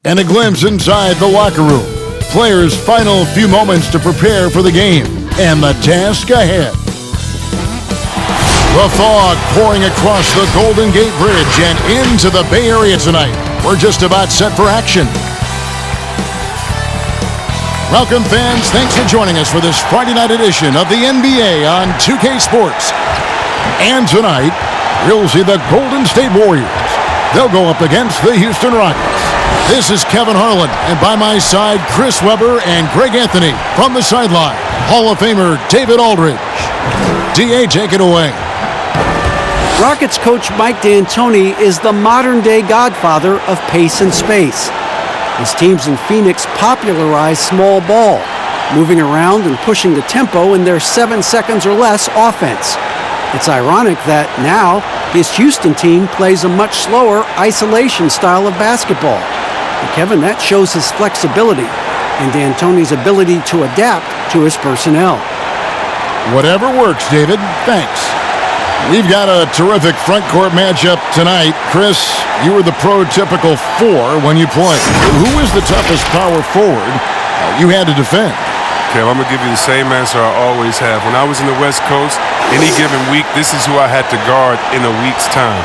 And a glimpse inside the locker room. Players' final few moments to prepare for the game and the task ahead. The fog pouring across the Golden Gate Bridge and into the Bay Area tonight. We're just about set for action. Welcome, fans. Thanks for joining us for this Friday night edition of the NBA on 2K Sports. And tonight, we'll see the Golden State Warriors. They'll go up against the Houston Rockets. This is Kevin Harlan, and by my side, Chris Webber and Greg Anthony. From the sideline, Hall of Famer David Aldridge. DA, take it away. Rockets coach Mike D'Antoni is the modern-day godfather of pace and space. His teams in Phoenix popularized small ball, moving around and pushing the tempo in their 7 seconds or less offense. It's ironic that now his Houston team plays a much slower isolation style of basketball. But Kevin, that shows his flexibility and D'Antoni's ability to adapt to his personnel. Whatever works, David. Thanks. We've got a terrific front court matchup tonight. Chris, you were the prototypical 4 when you played. Who was the toughest power forward you had to defend? Kev, I'm going to give you the same answer I always have. When I was in the West Coast, any given week, this is who I had to guard in a week's time.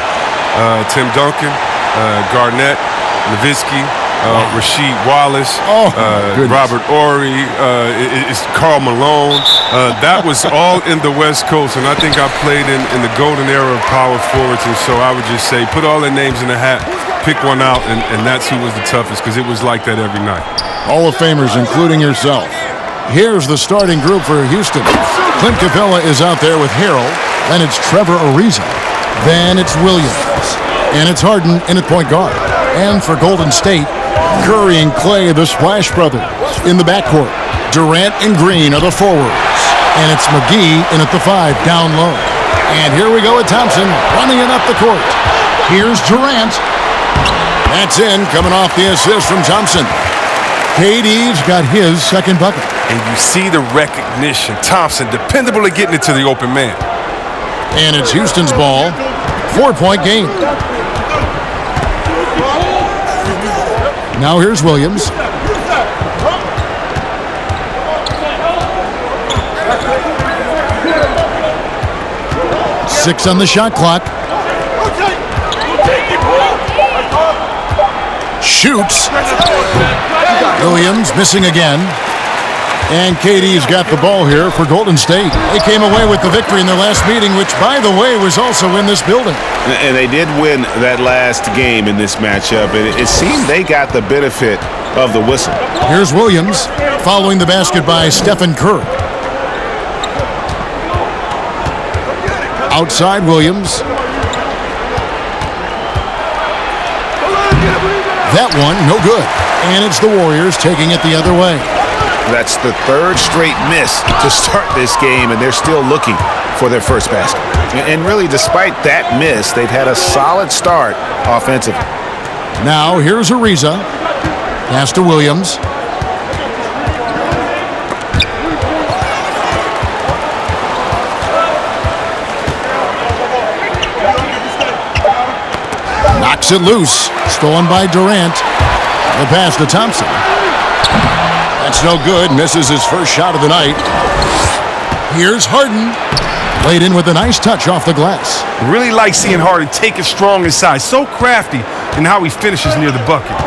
Tim Duncan, Garnett, Nowitzki, Rasheed Wallace, Robert Horry, it's Karl Malone. That was all in the West Coast, and I think I played in the golden era of power forwards, and so I would just say put all their names in a hat, pick one out, and that's who was the toughest, because it was like that every night. Hall of Famers, including yourself. Here's the starting group for Houston. Clint Capella is out there with Harrell. Then it's Trevor Ariza. Then it's Williams. And it's Harden in at point guard. And for Golden State, Curry and Clay, the Splash Brothers, in the backcourt. Durant and Green are the forwards. And it's McGee in at the 5, down low. And here we go with Thompson running it up the court. Here's Durant. That's in, coming off the assist from Thompson. KD's got his second bucket. And you see the recognition. Thompson, dependable at getting it to the open man. And it's Houston's ball. 4-point game. Now here's Williams. Six on the shot clock. Shoots. Williams missing again. And KD's got the ball here for Golden State. They came away with the victory in their last meeting, which, by the way, was also in this building. And they did win that last game in this matchup. And it seemed they got the benefit of the whistle. Here's Williams following the basket by Stephen Curry. Outside Williams. That one, no good. And it's the Warriors taking it the other way. That's the third straight miss to start this game, and they're still looking for their first basket. And really, despite that miss, they've had a solid start offensively. Now, here's Ariza. Pass to Williams. Knocks it loose. Stolen by Durant. The pass to Thompson. That's no good. Misses his first shot of the night. Here's Harden. Laid in with a nice touch off the glass. Really like seeing Harden take it strong inside. So crafty in how he finishes near the bucket.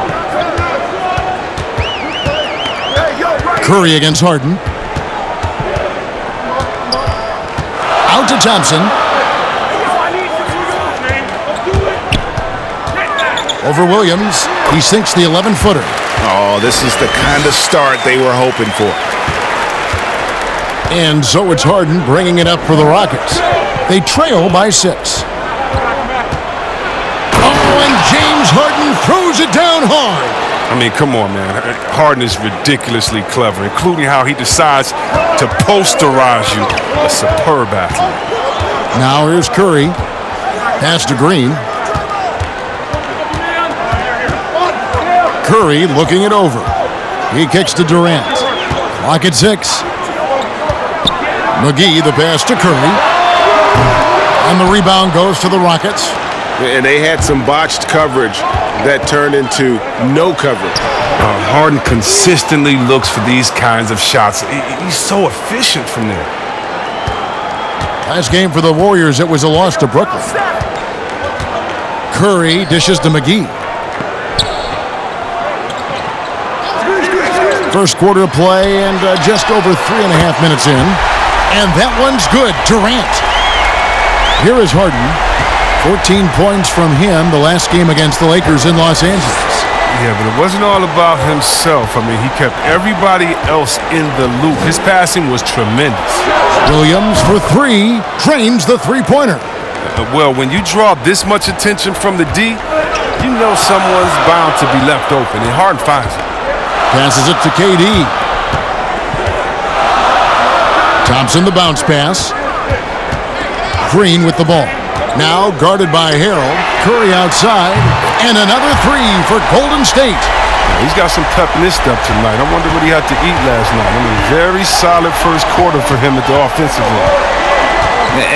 Curry against Harden. Out to Thompson. Over Williams. He sinks the 11-footer. Oh, this is the kind of start they were hoping for. And so it's Harden bringing it up for the Rockets. They trail by 6. Oh, and James Harden throws it down hard. I mean, come on, man. Harden is ridiculously clever, including how he decides to posterize you. A superb athlete. Now here's Curry. Pass to Green. Curry looking it over. He kicks to Durant. Clock at 6. McGee, the pass to Curry. And the rebound goes to the Rockets. And they had some botched coverage that turned into no coverage. Harden consistently looks for these kinds of shots. He's so efficient from there. Last game for the Warriors, it was a loss to Brooklyn. Curry dishes to McGee. First quarter of play and just over 3.5 minutes in. And that one's good. Durant. Here is Harden. 14 points from him the last game against the Lakers in Los Angeles. Yeah, but it wasn't all about himself. I mean, he kept everybody else in the loop. His passing was tremendous. Williams for three. Drains the three-pointer. Well, when you draw this much attention from the D, you know someone's bound to be left open, and Harden finds it. Passes it to KD. Thompson the bounce pass. Green with the ball. Now guarded by Harrell. Curry outside. And another three for Golden State. He's got some pep in his step tonight. I wonder what he had to eat last night. I mean, very solid first quarter for him at the offensive end.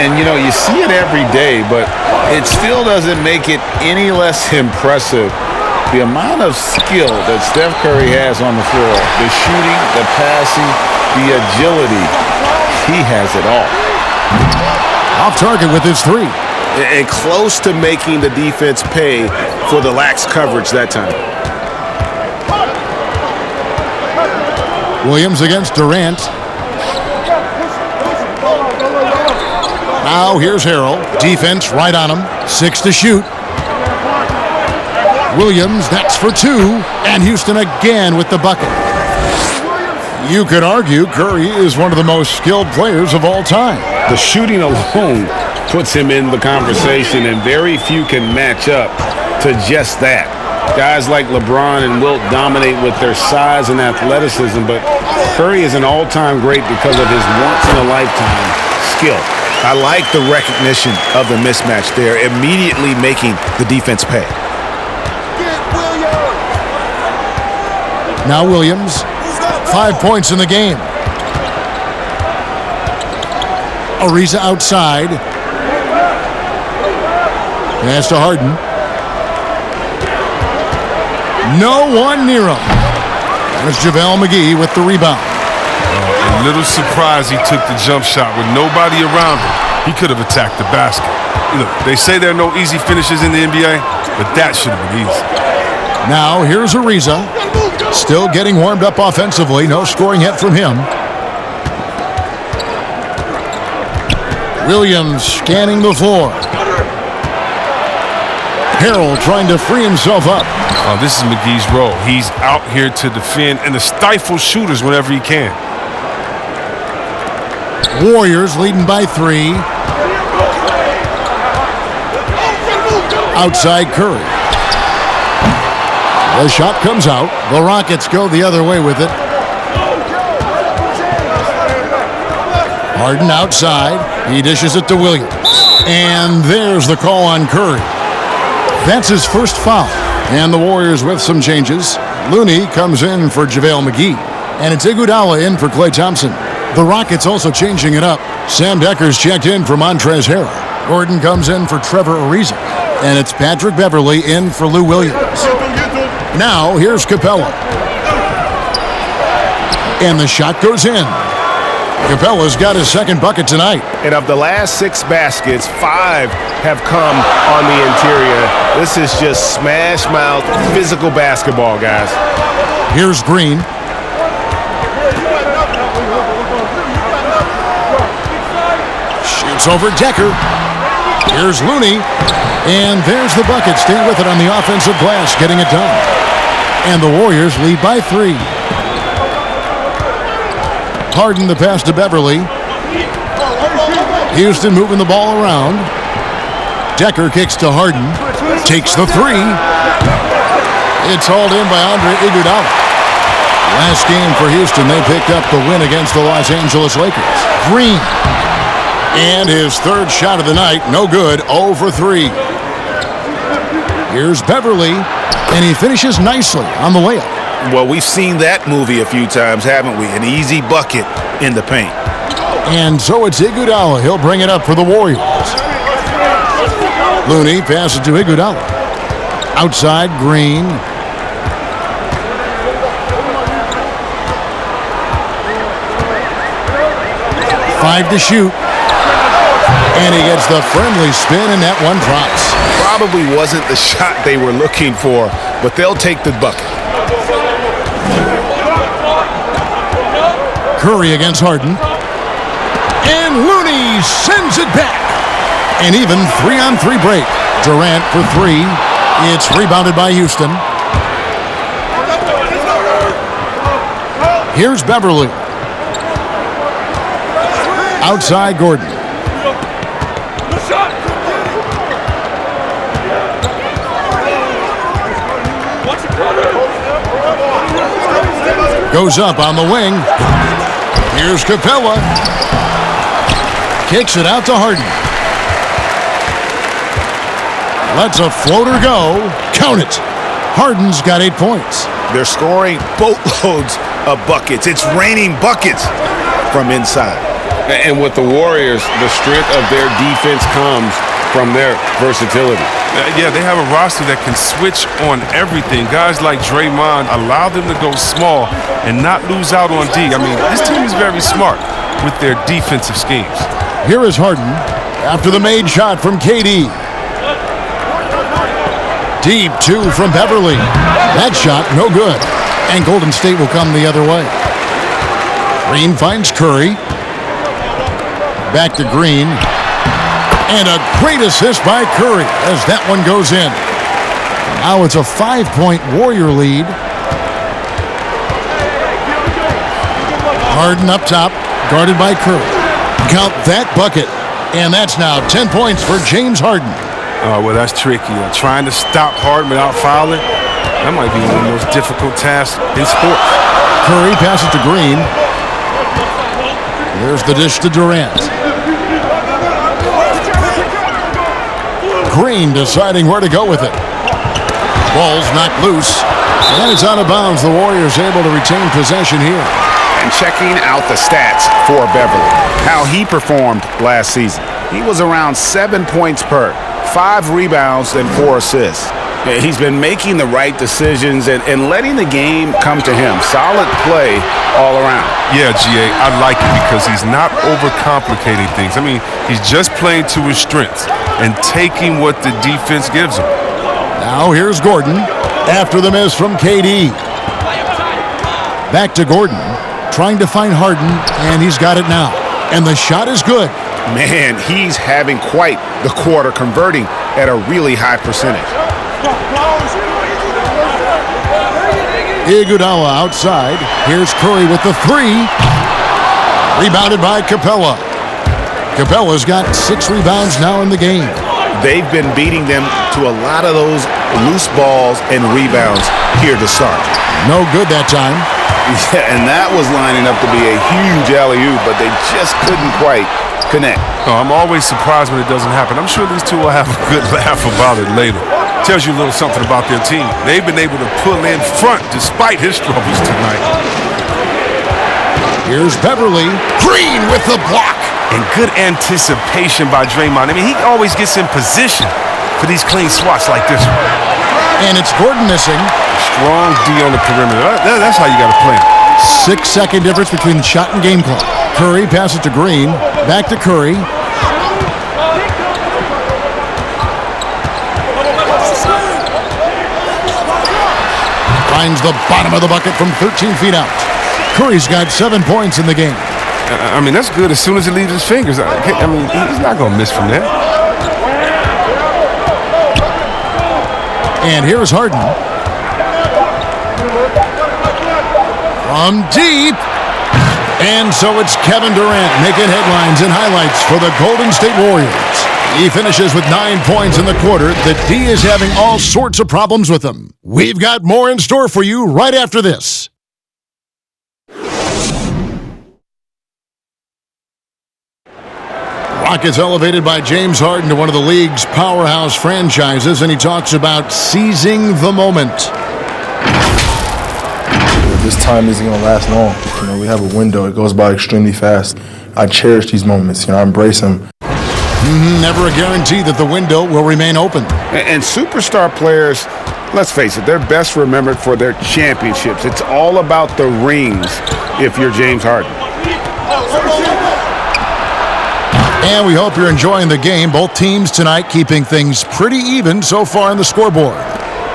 And, you know, you see it every day, but it still doesn't make it any less impressive. The amount of skill that Steph Curry has on the floor, the shooting, the passing, the agility, he has it all. Off target with his three. And close to making the defense pay for the lax coverage that time. Williams against Durant. Now here's Harrell. Defense right on him. 6 to shoot. Williams, that's for two. And Houston again with the bucket. You could argue Curry is one of the most skilled players of all time. The shooting alone puts him in the conversation, and very few can match up to just that. Guys like LeBron and Wilt dominate with their size and athleticism, but Curry is an all-time great because of his once-in-a-lifetime skill. I like the recognition of the mismatch there, immediately making the defense pay. Now Williams, 5 points in the game. Ariza outside. Pass to Harden. No one near him. There's JaVale McGee with the rebound. A little surprised he took the jump shot with nobody around him. He could have attacked the basket. You know, they say there are no easy finishes in the NBA, but that should have been easy. Now here's Ariza. Still getting warmed up offensively. No scoring yet from him. Williams scanning the floor. Harrell trying to free himself up. Oh, this is McGee's role. He's out here to defend and to stifle shooters whenever he can. Warriors leading by 3. Outside Curry. The shot comes out. The Rockets go the other way with it. Harden outside. He dishes it to Williams. And there's the call on Curry. That's his first foul. And the Warriors with some changes. Looney comes in for JaVale McGee. And it's Iguodala in for Klay Thompson. The Rockets also changing it up. Sam Decker's checked in for Montrezl Harrell. Gordon comes in for Trevor Ariza. And it's Patrick Beverley in for Lou Williams. Now here's Capella. And the shot goes in. Capella's got his second bucket tonight. And of the last 6 baskets, 5 have come on the interior. This is just smash mouth physical basketball, guys. Here's Green. Shoots over Decker. Here's Looney. And there's the bucket. Stay with it on the offensive glass, getting it done. And the Warriors lead by 3. Harden the pass to Beverley. Houston moving the ball around. Decker kicks to Harden. Takes the 3. It's hauled in by Andre Iguodala. Last game for Houston, they picked up the win against the Los Angeles Lakers. Green. And his third shot of the night, no good, 0 for 3. Here's Beverley, and he finishes nicely on the layup. Well, we've seen that movie a few times, haven't we? An easy bucket in the paint. And so it's Iguodala. He'll bring it up for the Warriors. Looney passes to Iguodala. Outside, Green. Five to shoot. And he gets the friendly spin, and that one drops. Probably wasn't the shot they were looking for, but they'll take the bucket. Curry against Harden. And Looney sends it back. An even 3-on-3 break. Durant for three. It's rebounded by Houston. Here's Beverly. Outside, Gordon. Goes up on the wing. Here's Capella. Kicks it out to Harden. Lets a floater go. Count it. Harden's got 8 points. They're scoring boatloads of buckets. It's raining buckets from inside. And with the Warriors, the strength of their defense comes from their versatility. Yeah, they have a roster that can switch on everything. Guys like Draymond allow them to go small and not lose out on D. I mean, this team is very smart with their defensive schemes. Here is Harden after the made shot from KD. Deep two from Beverly. That shot, no good. And Golden State will come the other way. Green finds Curry. Back to Green. And a great assist by Curry as that one goes in. Now it's a 5-point Warrior lead. Harden up top, guarded by Curry. Count that bucket. And that's now 10 points for James Harden. Oh, well, that's tricky. Trying to stop Harden without fouling, that might be one of the most difficult tasks in sports. Curry passes to Green. There's the dish to Durant. Green deciding where to go with it. Ball's knocked loose. And it's out of bounds. The Warriors able to retain possession here. And checking out the stats for Beverly, how he performed last season. He was around 7 points per, 5 rebounds, and 4 assists. He's been making the right decisions and letting the game come to him. Solid play all around. Yeah, GA, I like it because he's not overcomplicating things. I mean, he's just playing to his strengths and taking what the defense gives him. Now here's Gordon after the miss from KD. Back to Gordon, trying to find Harden, and he's got it now. And the shot is good. Man, he's having quite the quarter, converting at a really high percentage. Iguodala outside. Here's Curry with the three. Rebounded by Capella. Capella's got 6 rebounds now in the game. They've been beating them to a lot of those loose balls and rebounds here to start. No good that time. Yeah, and that was lining up to be a huge alley-oop, but they just couldn't quite connect. Oh, I'm always surprised when it doesn't happen. I'm sure these two will have a good laugh about it later. Tells you a little something about their team. They've been able to pull in front despite his struggles tonight. Here's Beverly. Green with the block. And good anticipation by Draymond. I mean, he always gets in position for these clean swats like this one. And it's Gordon missing. Strong D on the perimeter. That's how you got to play. 6-second difference between shot and game clock. Curry passes to Green. Back to Curry. Finds the bottom of the bucket from 13 feet out. Curry's got 7 points in the game. I mean, that's good as soon as it leaves his fingers. I mean, he's not going to miss from there. And here's Harden. From deep. And so it's Kevin Durant making headlines and highlights for the Golden State Warriors. He finishes with 9 points in the quarter. The D is having all sorts of problems with him. We've got more in store for you right after this. Rockets elevated by James Harden to one of the league's powerhouse franchises, and he talks about seizing the moment. This time isn't going to last long. You know, we have a window. It goes by extremely fast. I cherish these moments. You know, I embrace them. Never a guarantee that the window will remain open. And superstar players let's face it, they're best remembered for their championships. It's all about the rings if you're James Harden. And we hope you're enjoying the game. Both teams tonight keeping things pretty even so far on the scoreboard.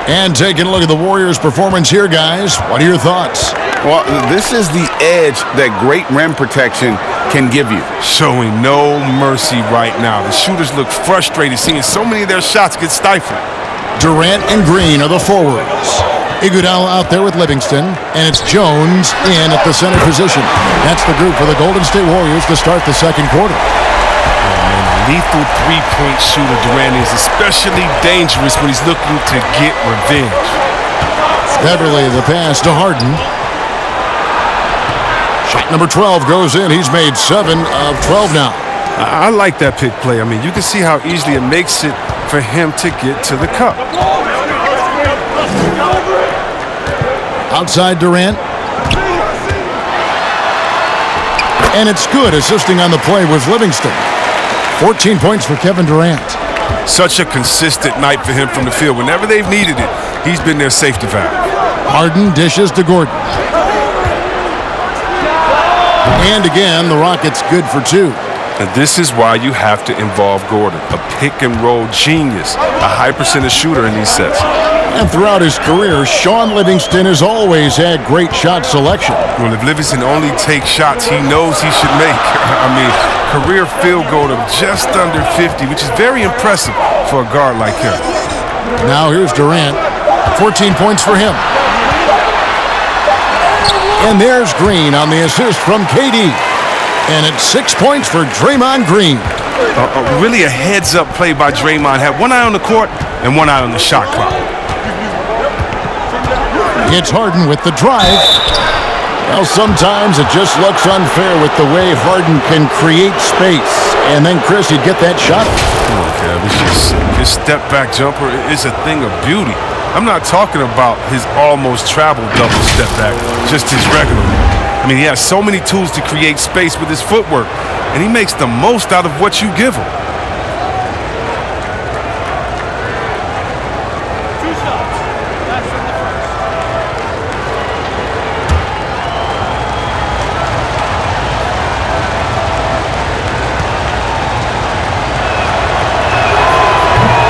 And taking a look at the Warriors' performance here, guys. What are your thoughts? Well, this is the edge that great rim protection can give you. Showing no mercy right now. The shooters look frustrated, seeing so many of their shots get stifled. Durant and Green are the forwards. Iguodala out there with Livingston, and it's Jones in at the center position. That's the group for the Golden State Warriors to start the second quarter. Lethal three-point shooter Durant is especially dangerous when he's looking to get revenge. Beverly the pass to Harden. Shot number 12 goes in. He's made 7 of 12 now. I like that pick play. I mean, you can see how easily it makes it for him to get to the cup. Outside Durant. And it's good. Assisting on the play was Livingston. 14 points for Kevin Durant. Such a consistent night for him from the field. Whenever they've needed it, he's been their safety valve. Harden dishes to Gordon. And again, the Rockets good for 2. And this is why you have to involve Gordon, a pick-and-roll genius, a high-percentage shooter in these sets. And throughout his career, Sean Livingston has always had great shot selection. Well, if Livingston only takes shots he knows he should make, I mean, career field goal of just under 50, which is very impressive for a guard like him. Now here's Durant. 14 points for him. And there's Green on the assist from KD. And it's 6 points for Draymond Green. Really a heads-up play by Draymond. Had one eye on the court and one eye on the shot clock. It's Harden with the drive. Well, sometimes it just looks unfair with the way Harden can create space. And then, Chris, he'd get that shot. Oh, God, his step-back jumper is a thing of beauty. I'm not talking about his almost travel double step-back, just his regular one. I mean, he has so many tools to create space with his footwork, and he makes the most out of what you give him.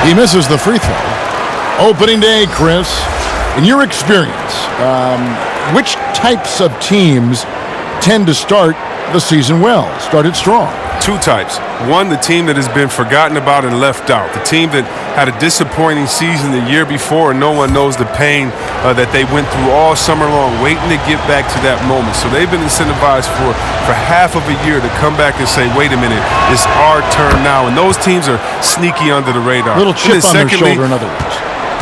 He misses the free throw. Opening day, Chris. In your experience, which types of teams tend to start the season well, started strong? 2 types. One, the team that has been forgotten about and left out. The team that had a disappointing season the year before and no one knows the pain that they went through all summer long, waiting to get back to that moment. So they've been incentivized for half of a year to come back and say, wait a minute, it's our turn now. And those teams are sneaky under the radar. Little chip on their shoulder, in other words.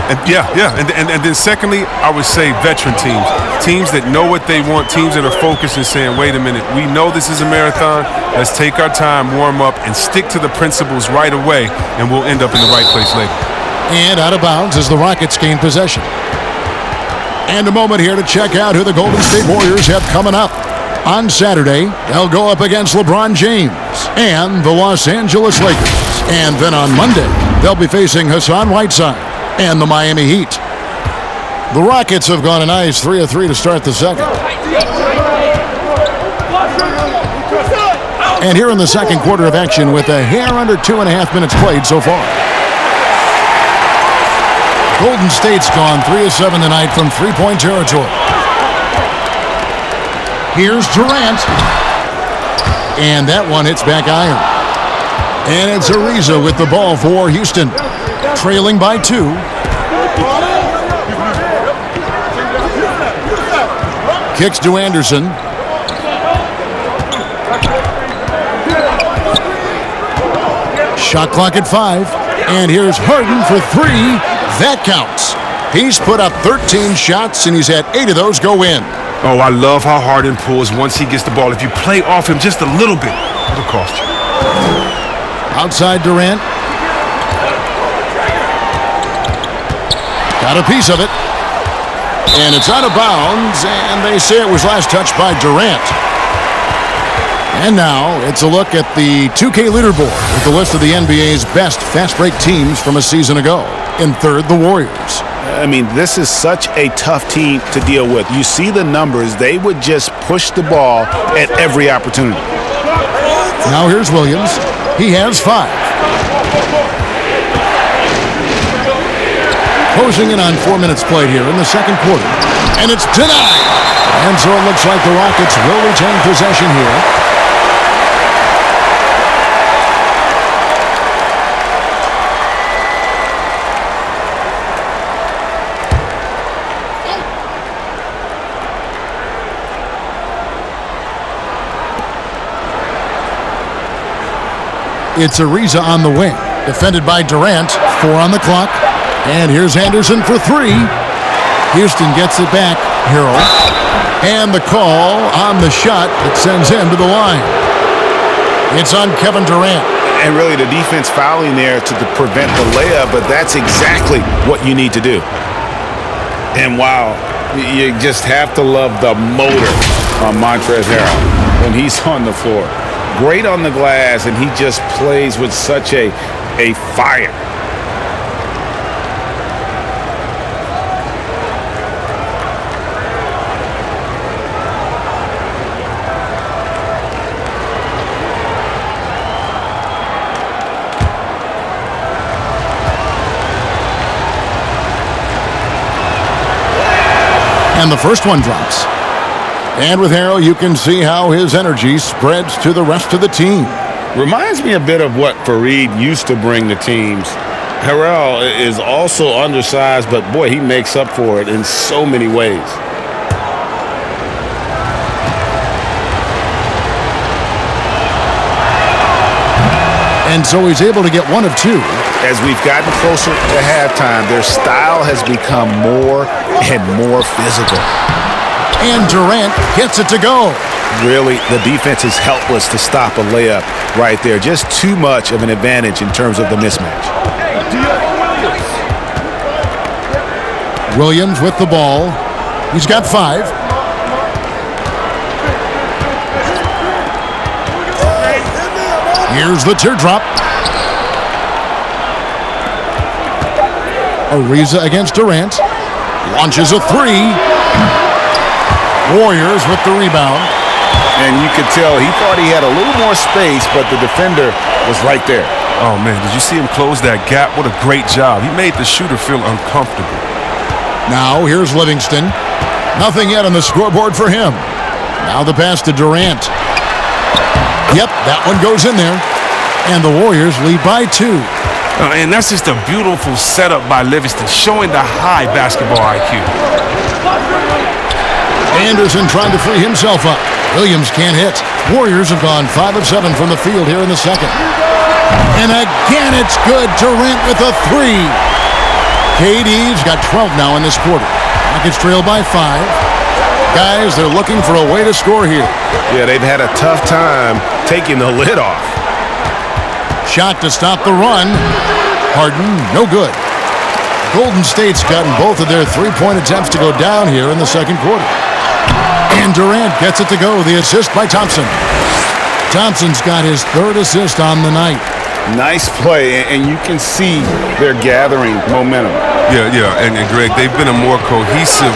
And then secondly, I would say veteran teams. Teams that know what they want, teams that are focused and saying, wait a minute, we know this is a marathon. Let's take our time, warm up, and stick to the principles right away, and we'll end up in the right place later. And out of bounds as the Rockets gain possession. And a moment here to check out who the Golden State Warriors have coming up. On Saturday, they'll go up against LeBron James and the Los Angeles Lakers. And then on Monday, they'll be facing Hassan Whiteside and the Miami Heat. The Rockets have gone a nice 3 of 3 to start the second. And here in the second quarter of action with a hair under 2.5 minutes played so far. Golden State's gone 3 of 7 tonight from three-point territory. Here's Durant. And that one hits back iron. And it's Ariza with the ball for Houston. Trailing by 2. Kicks to Anderson. Shot clock at 5. And here's Harden for 3. That counts. He's put up 13 shots, and he's had 8 of those go in. Oh, I love how Harden pulls once he gets the ball. If you play off him just a little bit, it'll cost you. Outside Durant. Got a piece of it. And it's out of bounds, and they say it was last touched by Durant. And now it's a look at the 2K leaderboard with the list of the NBA's best fast break teams from a season ago. In third, the Warriors. I mean, this is such a tough team to deal with. You see the numbers. They would just push the ball at every opportunity. Now here's Williams. He has 5. Closing in on 4 minutes played here in the second quarter. And it's denied. And so it looks like the Rockets will retain possession here. It's Ariza on the wing. Defended by Durant. 4 on the clock. And here's Anderson for 3. Houston gets it back. Harrell. And the call on the shot that sends him to the line. It's on Kevin Durant. And really the defense fouling there to prevent the layup, but that's exactly what you need to do. And wow, you just have to love the motor on Montrezl Harrell when he's on the floor. Great on the glass, and he just plays with such a fire. And the first one drops. And with Harrell, you can see how his energy spreads to the rest of the team. Reminds me a bit of what Fareed used to bring to teams. Harrell is also undersized, but boy, he makes up for it in so many ways. And so he's able to get 1 of 2. As we've gotten closer to halftime, their style has become more and more physical. And Durant gets it to go. Really, the defense is helpless to stop a layup right there. Just too much of an advantage in terms of the mismatch. Williams with the ball. He's got 5. Here's the teardrop. Ariza against Durant. Launches a 3. Warriors with the rebound. And you could tell he thought he had a little more space, but the defender was right there. Oh, man, did you see him close that gap? What a great job. He made the shooter feel uncomfortable. Now here's Livingston. Nothing yet on the scoreboard for him. Now the pass to Durant. Yep, that one goes in there. And the Warriors lead by 2. And that's just a beautiful setup by Livingston, showing the high basketball IQ. Anderson trying to free himself up. Williams can't hit. Warriors have gone 5 of 7 from the field here in the second. And again, it's good. Durant with a 3. KD's got 12 now in this quarter. Rockets trail by 5. Guys, they're looking for a way to score here. Yeah, they've had a tough time taking the lid off. Shot to stop the run. Harden, no good. Golden State's gotten both of their 3-point attempts to go down here in the second quarter. And Durant gets it to go. The assist by Thompson. Thompson's got his 3rd assist on the night. Nice play, and you can see they're gathering momentum. Yeah, and Greg, they've been a more cohesive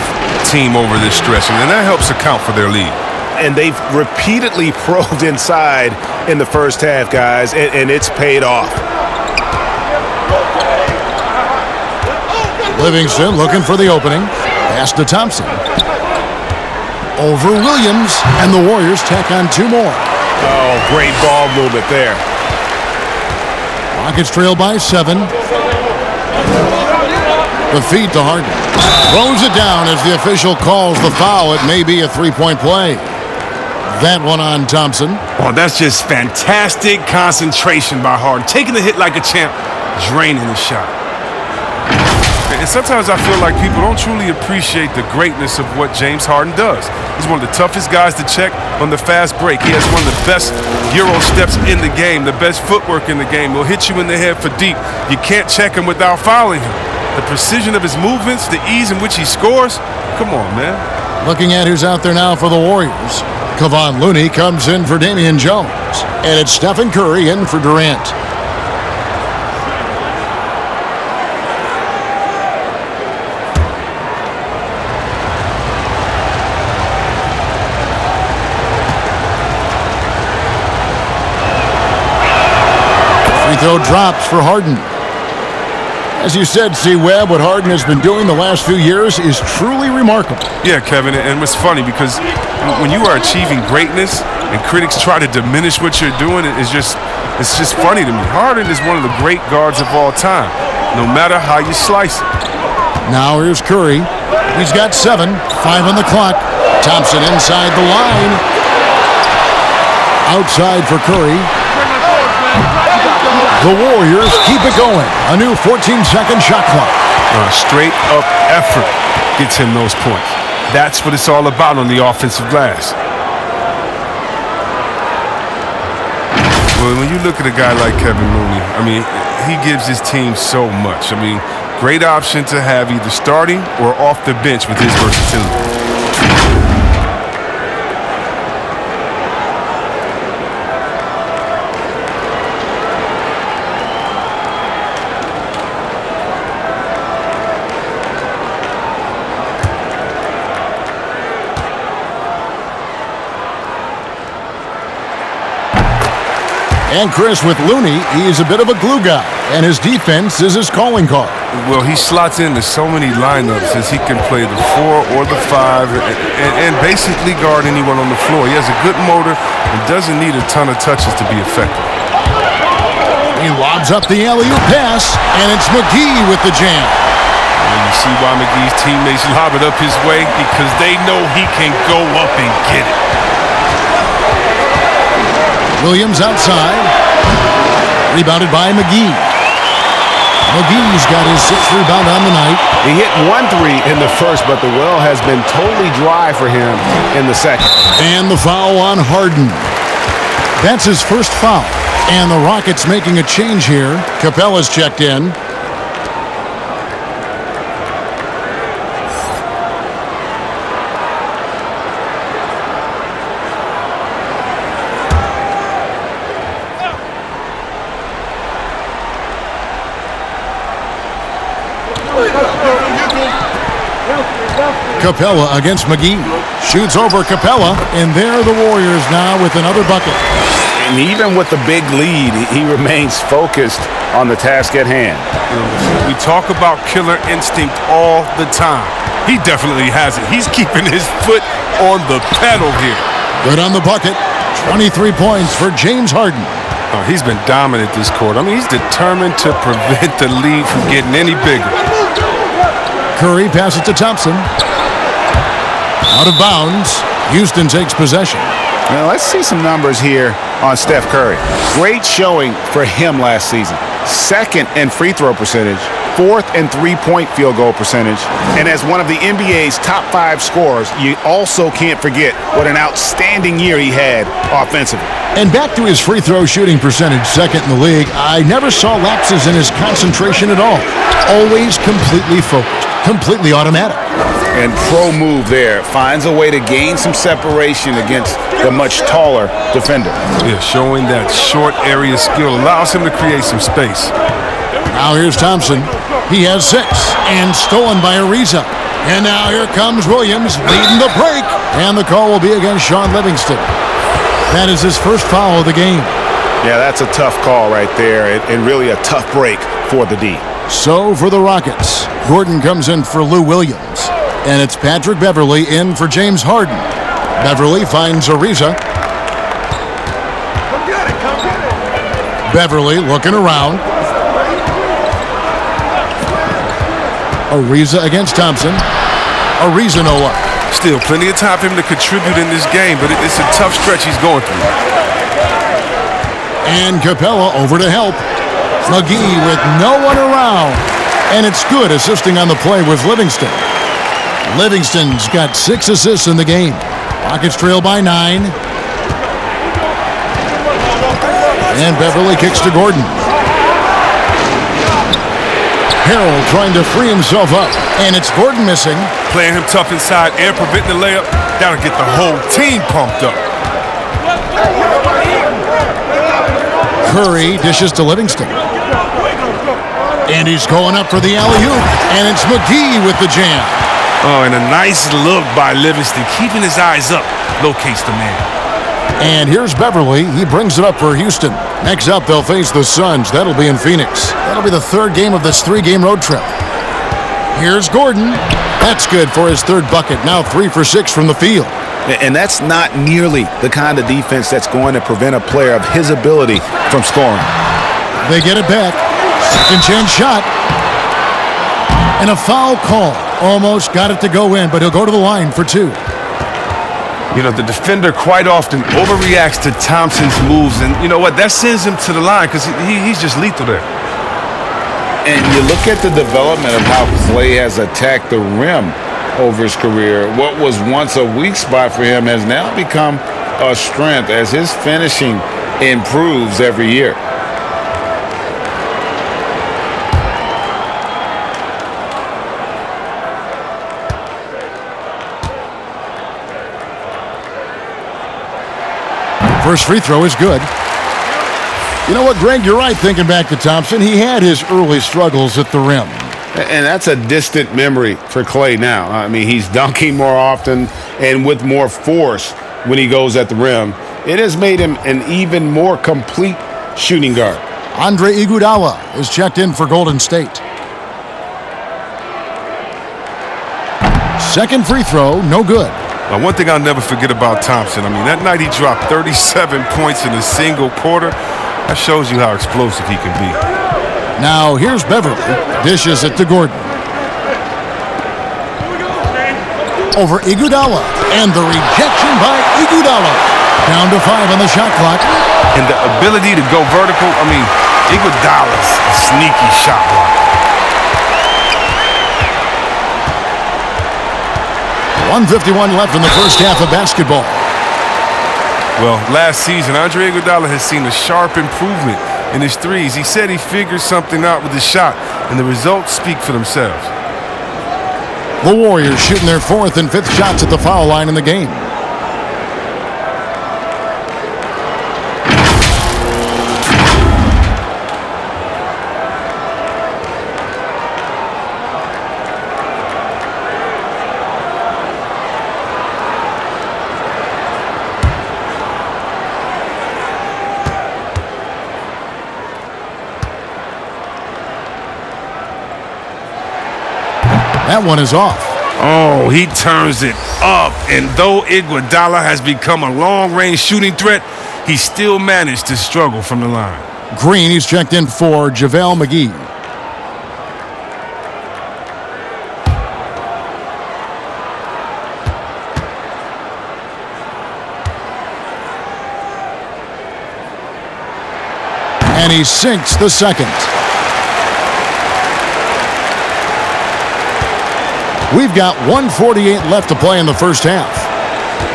team over this stretch, and that helps account for their lead. And they've repeatedly probed inside in the first half, guys, and it's paid off. Livingston looking for the opening. Pass to Thompson. Over Williams, and the Warriors tack on 2 more. Oh, great ball movement there. Rockets trail by 7. The feed to Harden. Throws it down as the official calls the foul. It may be a 3-point play. That one on Thompson. Oh, that's just fantastic concentration by Harden. Taking the hit like a champ, draining the shot. And sometimes I feel like people don't truly appreciate the greatness of what James Harden does. He's one of the toughest guys to check on the fast break. He has one of the best Euro steps in the game, the best footwork in the game. He'll hit you in the head for deep. You can't check him without fouling him. The precision of his movements, the ease in which he scores. Come on, man. Looking at who's out there now for the Warriors. Kevon Looney comes in for Damian Jones. And it's Stephen Curry in for Durant. So drops for Harden. As you said, C. Webb, what Harden has been doing the last few years is truly remarkable. Yeah, Kevin, and it's funny because when you are achieving greatness and critics try to diminish what you're doing, it's just funny to me. Harden is one of the great guards of all time, no matter how you slice it. Now here's Curry. He's got 7, 5 on the clock. Thompson inside the line. Outside for Curry. The Warriors keep it going. A new 14-second shot clock. Straight up effort gets him those points. That's what it's all about on the offensive glass. Well, when you look at a guy like Kevin Looney, I mean, he gives his team so much. I mean, great option to have either starting or off the bench with his versatility. And Chris, with Looney, he's a bit of a glue guy, and his defense is his calling card. Well, he slots into so many lineups as he can play the 4 or the 5 and basically guard anyone on the floor. He has a good motor and doesn't need a ton of touches to be effective. He lobs up the alley-oop pass, and it's McGee with the jam. And you see why McGee's teammates lob it up his way, because they know he can go up and get it. Williams outside. Rebounded by McGee. McGee's got his 6th rebound on the night. He hit 1 3 in the first, but the well has been totally dry for him in the second. And the foul on Harden. That's his first foul. And the Rockets making a change here. Capella's checked in. Capella against McGee. Shoots over Capella, and there are the Warriors now with another bucket. And even with the big lead, he remains focused on the task at hand. We talk about killer instinct all the time. He definitely has it. He's keeping his foot on the pedal here. Good on the bucket. 23 points for James Harden. He's been dominant this quarter. I mean, he's determined to prevent the lead from getting any bigger. Curry passes to Thompson. Out of bounds. Houston takes possession. Now let's see some numbers here on Steph Curry. Great showing for him last season. 2nd in free throw percentage, 4th in three-point field goal percentage, and as one of the NBA's top 5 scorers, you also can't forget what an outstanding year he had offensively. And back to his free throw shooting percentage, 2nd in the league, I never saw lapses in his concentration at all. Always completely focused, completely automatic. And pro move there. Finds a way to gain some separation against the much taller defender. Yeah, showing that short area skill allows him to create some space. Now here's Thompson. He has 6 and stolen by Ariza. And now here comes Williams leading the break. And the call will be against Sean Livingston. That is his first foul of the game. Yeah, that's a tough call right there, and really a tough break for the D. So for the Rockets, Gordon comes in for Lou Williams. And it's Patrick Beverley in for James Harden. Beverley finds Ariza. Beverley looking around. Ariza against Thompson. Ariza no luck. Still plenty of time for him to contribute in this game, but it's a tough stretch he's going through. And Capella over to help. McGee with no one around. And it's good assisting on the play with Livingston. Livingston's got 6 assists in the game. Rockets trail by 9. And Beverley kicks to Gordon. Harrell trying to free himself up. And it's Gordon missing. Playing him tough inside and preventing the layup. That'll get the whole team pumped up. Curry dishes to Livingston. And he's going up for the alley-oop. And it's McGee with the jam. Oh, and a nice look by Livingston, keeping his eyes up, locates the man. And here's Beverly. He brings it up for Houston. Next up, they'll face the Suns. That'll be in Phoenix. That'll be the third game of this 3-game road trip. Here's Gordon. That's good for his third bucket. Now 3 for 6 from the field. And that's not nearly the kind of defense that's going to prevent a player of his ability from scoring. They get it back. Second chance shot. And a foul call. Almost got it to go in, but he'll go to the line for 2. You know, the defender quite often overreacts to Thompson's moves. And you know what? That sends him to the line because he's just lethal there. And you look at the development of how Klay has attacked the rim over his career. What was once a weak spot for him has now become a strength as his finishing improves every year. First free throw is good. You know what, Greg? You're right thinking back to Thompson. He had his early struggles at the rim. And that's a distant memory for Klay now. I mean, he's dunking more often and with more force when he goes at the rim. It has made him an even more complete shooting guard. Andre Iguodala is checked in for Golden State. Second free throw, no good. Now, one thing I'll never forget about Thompson, I mean, that night he dropped 37 points in a single quarter. That shows you how explosive he can be. Now here's Beverly. Dishes it to Gordon. Over Iguodala. And the rejection by Iguodala. Down to 5 on the shot clock. And the ability to go vertical, I mean, Iguodala's a sneaky shot blocker. 1:51 left in the first half of basketball. Well, last season, Andre Iguodala has seen a sharp improvement in his threes. He said he figured something out with his shot, and the results speak for themselves. The Warriors shooting their 4th and 5th shots at the foul line in the game. That one is off. Oh, he turns it up. And though Iguodala has become a long-range shooting threat, he still managed to struggle from the line. Green, he's checked in for JaVale McGee. And he sinks the second. We've got 1:48 left to play in the first half.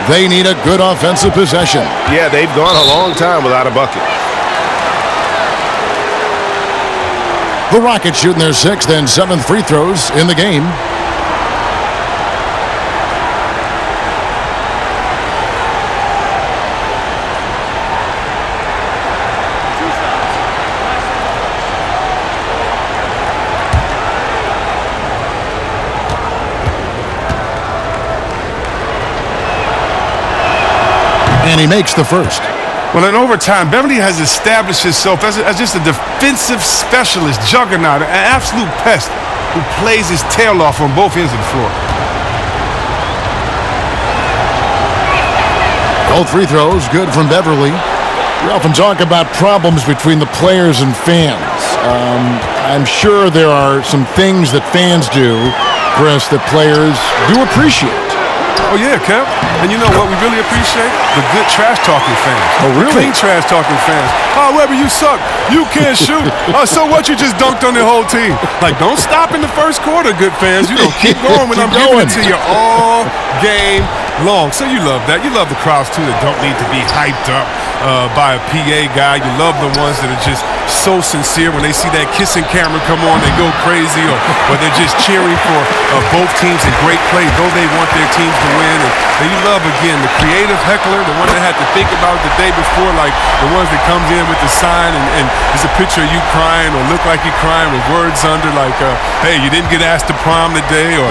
They need a good offensive possession. Yeah, they've gone a long time without a bucket. The Rockets shooting their 6th and 7th free throws in the game. And he makes the first. Well, in overtime, Beverly has established himself as just a defensive specialist, juggernaut, an absolute pest who plays his tail off on both ends of the floor. Both free throws good from Beverly. We often talk about problems between the players and fans. I'm sure there are some things that fans do, Chris, that players do appreciate. Oh, yeah, Kev. And you know what we really appreciate? The good trash-talking fans. Oh, really? Clean trash-talking fans. Oh, Webber, you suck. You can't shoot. Oh, so what? You just dunked on the whole team. Like, don't stop in the first quarter, good fans. You know, keep going when I'm giving it to you all game long. So you love that. You love the crowds, too, that don't need to be hyped up by a PA guy. You love the ones that are just so sincere. When they see that kissing camera come on, they go crazy, or they're just cheering for both teams in great play, though they want their teams to win. And you love, again, the creative heckler, the one that had to think about it the day before, like the ones that comes in with the sign and there's a picture of you crying or look like you're crying with words under like, hey, you didn't get asked to prom today, or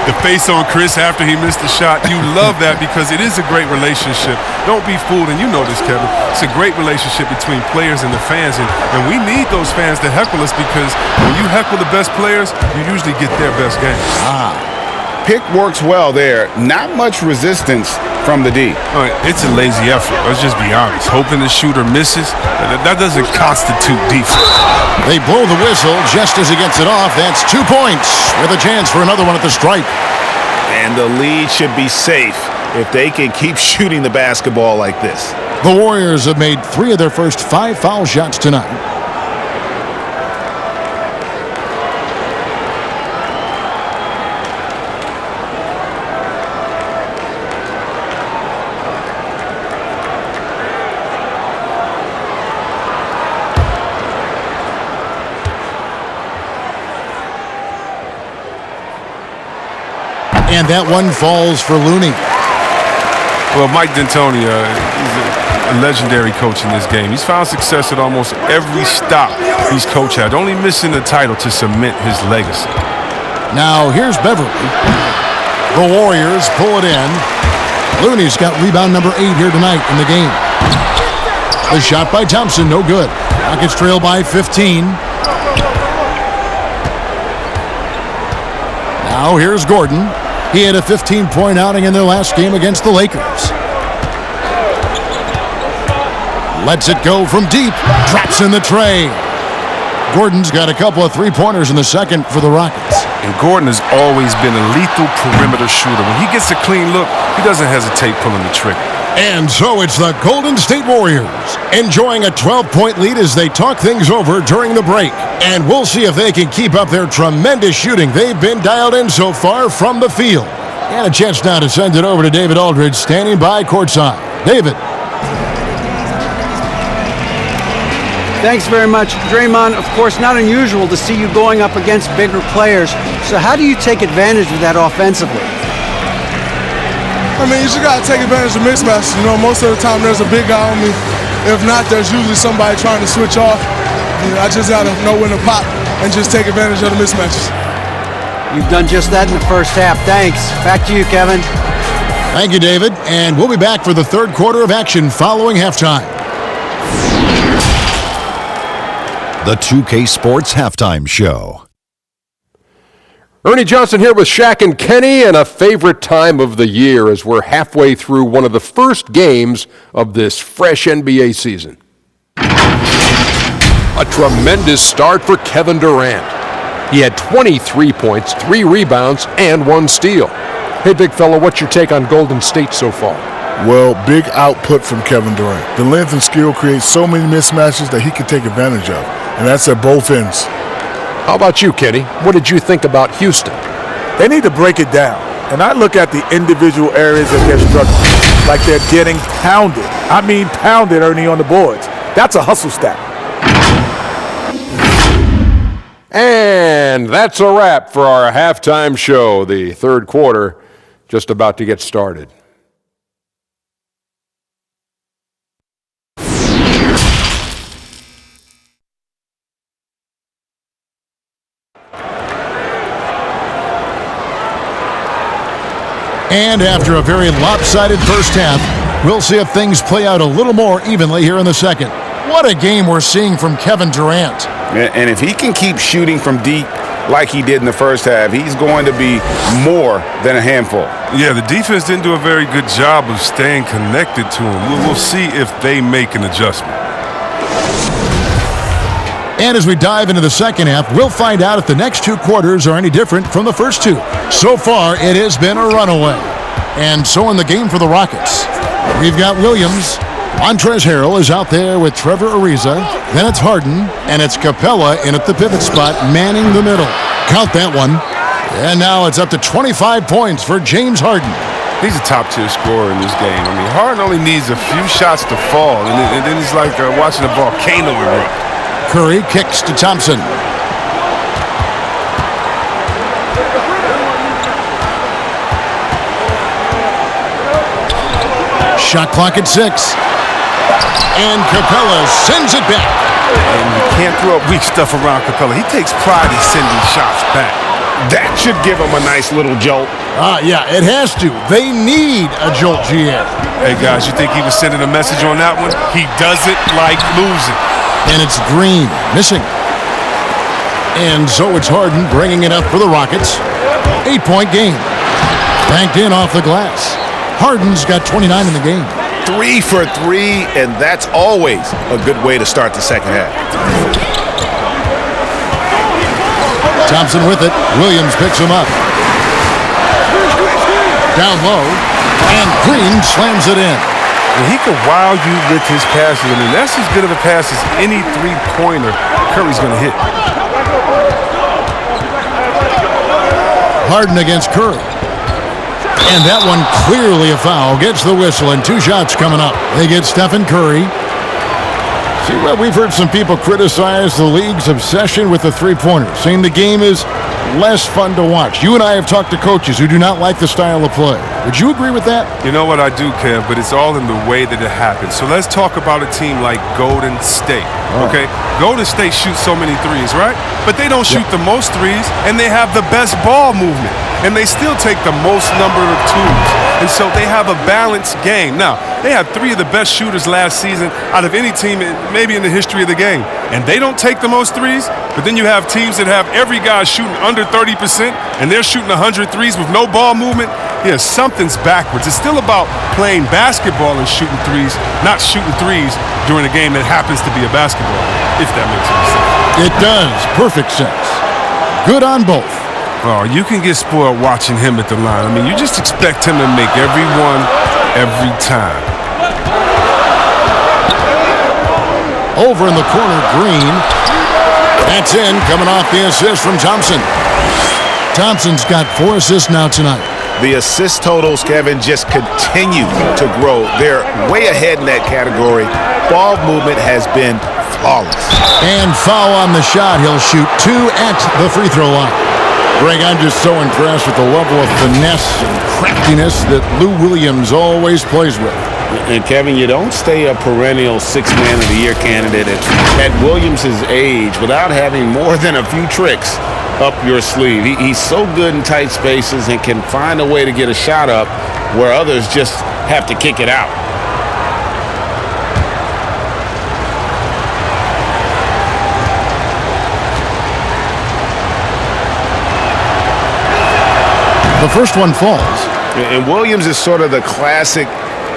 the face on Chris after he missed the shot. You love that because it is a great relationship. Don't be fooled, and you know this, Kevin. It's a great relationship between players and the fans, and we need those fans to heckle us because when you heckle the best players, you usually get their best game. Pick works well there. Not much resistance from the D. All right, it's a lazy effort. Let's just be honest. Hoping the shooter misses, that doesn't constitute defense. They blow the whistle just as he gets it off. That's 2 points with a chance for another one at the stripe. And the lead should be safe if they can keep shooting the basketball like this. The Warriors have made 3 of their first 5 foul shots tonight. And that one falls for Looney. Well, Mike D'Antoni, he's a legendary coach in this game. He's found success at almost every stop he's coached at, only missing the title to cement his legacy. Now here's Beverly. The Warriors pull it in. Looney's got rebound number 8 here tonight in the game. The shot by Thompson, no good. Rockets trail by 15. Now here's Gordon. He had a 15-point outing in their last game against the Lakers. Lets it go from deep. Drops in the tray. Gordon's got a couple of three-pointers in the second for the Rockets. And Gordon has always been a lethal perimeter shooter. When he gets a clean look, he doesn't hesitate pulling the trigger. And so it's the Golden State Warriors enjoying a 12-point lead as they talk things over during the break. And we'll see if they can keep up their tremendous shooting they've been dialed in so far from the field. And a chance now to send it over to David Aldridge standing by courtside. David. Thanks very much, Draymond. Of course, not unusual to see you going up against bigger players. So how do you take advantage of that offensively? I mean, you just got to take advantage of mismatches. You know, most of the time there's a big guy on me. If not, there's usually somebody trying to switch off. You know, I just got to know when to pop and just take advantage of the mismatches. You've done just that in the first half. Thanks. Back to you, Kevin. Thank you, David. And we'll be back for the third quarter of action following halftime. The 2K Sports Halftime Show. Ernie Johnson here with Shaq and Kenny, and a favorite time of the year as we're halfway through one of the first games of this fresh NBA season. A tremendous start for Kevin Durant. He had 23 points, 3 rebounds, and 1 steal. Hey, big fella, what's your take on Golden State so far? Well, big output from Kevin Durant. The length and skill create so many mismatches that he can take advantage of, and that's at both ends. How about you, Kenny? What did you think about Houston? They need to break it down. And I look at the individual areas that they're struggling, like they're getting pounded. I mean pounded, Ernie, on the boards. That's a hustle stat. And that's a wrap for our halftime show. The third quarter just about to get started. And after a very lopsided first half, we'll see if things play out a little more evenly here in the second. What a game we're seeing from Kevin Durant. And if he can keep shooting from deep like he did in the first half, he's going to be more than a handful. Yeah, the defense didn't do a very good job of staying connected to him. We'll see if they make an adjustment. And as we dive into the second half, we'll find out if the next 2 quarters are any different from the first 2. So far, it has been a runaway. And so in the game for the Rockets, we've got Williams. Montrezl Harrell is out there with Trevor Ariza. Then it's Harden, and it's Capella in at the pivot spot, manning the middle. Count that one. And now it's up to 25 points for James Harden. He's a top-tier scorer in this game. I mean, Harden only needs a few shots to fall, and then it's like watching a volcano erupt. Curry kicks to Thompson. Shot clock at 6. And Capella sends it back. And you can't throw up weak stuff around Capella. He takes pride in sending shots back. That should give them a nice little jolt. Yeah, it has to. They need a jolt, GA. Hey, guys, you think he was sending a message on that one? He doesn't like losing. And it's Green missing. And so it's Harden bringing it up for the Rockets. 8-point game. Banked in off the glass. Harden's got 29 in the game. 3 for 3, and that's always a good way to start the second half. Thompson with it. Williams picks him up. Down low. And Green slams it in. And he can wow you with his passes. I mean, that's as good of a pass as any three-pointer Curry's going to hit. Harden against Curry. And that one clearly a foul. Gets the whistle, and 2 shots coming up. They get Stephen Curry. See, well, we've heard some people criticize the league's obsession with the three-pointer, saying the game is less fun to watch. You and I have talked to coaches who do not like the style of play. Would you agree with that? You know what, I do, Kev, but it's all in the way that it happens. So let's talk about a team like Golden State, okay? Golden State shoots so many threes, right? But they don't shoot the most threes, and they have the best ball movement. And they still take the most number of twos. And so they have a balanced game. Now, they have 3 of the best shooters last season out of any team maybe in the history of the game. And they don't take the most threes, but then you have teams that have every guy shooting under 30%, and they're shooting 100 threes with no ball movement. Yeah, something's backwards. It's still about playing basketball and shooting threes, not shooting threes during a game that happens to be a basketball, if that makes any sense. It does. Perfect sense. Good on both. Oh, you can get spoiled watching him at the line. I mean, you just expect him to make every one every time. Over in the corner, Green. That's in, coming off the assist from Thompson. Thompson's got 4 assists now tonight. The assist totals, Kevin, just continue to grow. They're way ahead in that category. Ball movement has been flawless. And foul on the shot. He'll shoot 2 at the free throw line. Greg, I'm just so impressed with the level of finesse and craftiness that Lou Williams always plays with. And, Kevin, you don't stay a perennial 6th Man of the Year candidate at Williams' age without having more than a few tricks up your sleeve. He's so good in tight spaces and can find a way to get a shot up where others just have to kick it out. The first one falls. And Williams is sort of the classic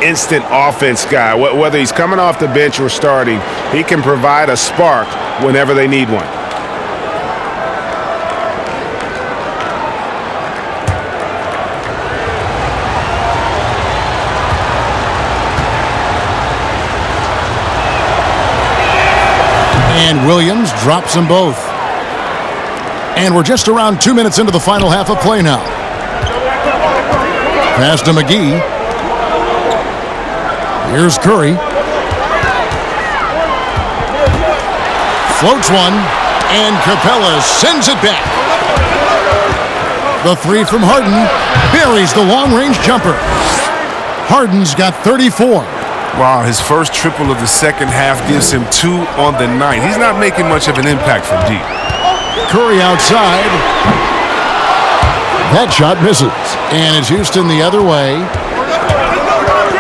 instant offense guy. Whether he's coming off the bench or starting, he can provide a spark whenever they need one. And Williams drops them both. And we're just around 2 minutes into the final half of play now. Pass to McGee. Here's Curry. Floats one, and Capella sends it back. The 3 from Harden buries the long-range jumper. Harden's got 34. Wow, his first triple of the second half gives him 2 on the night. He's not making much of an impact from deep. Curry outside. That shot misses. And it's Houston the other way.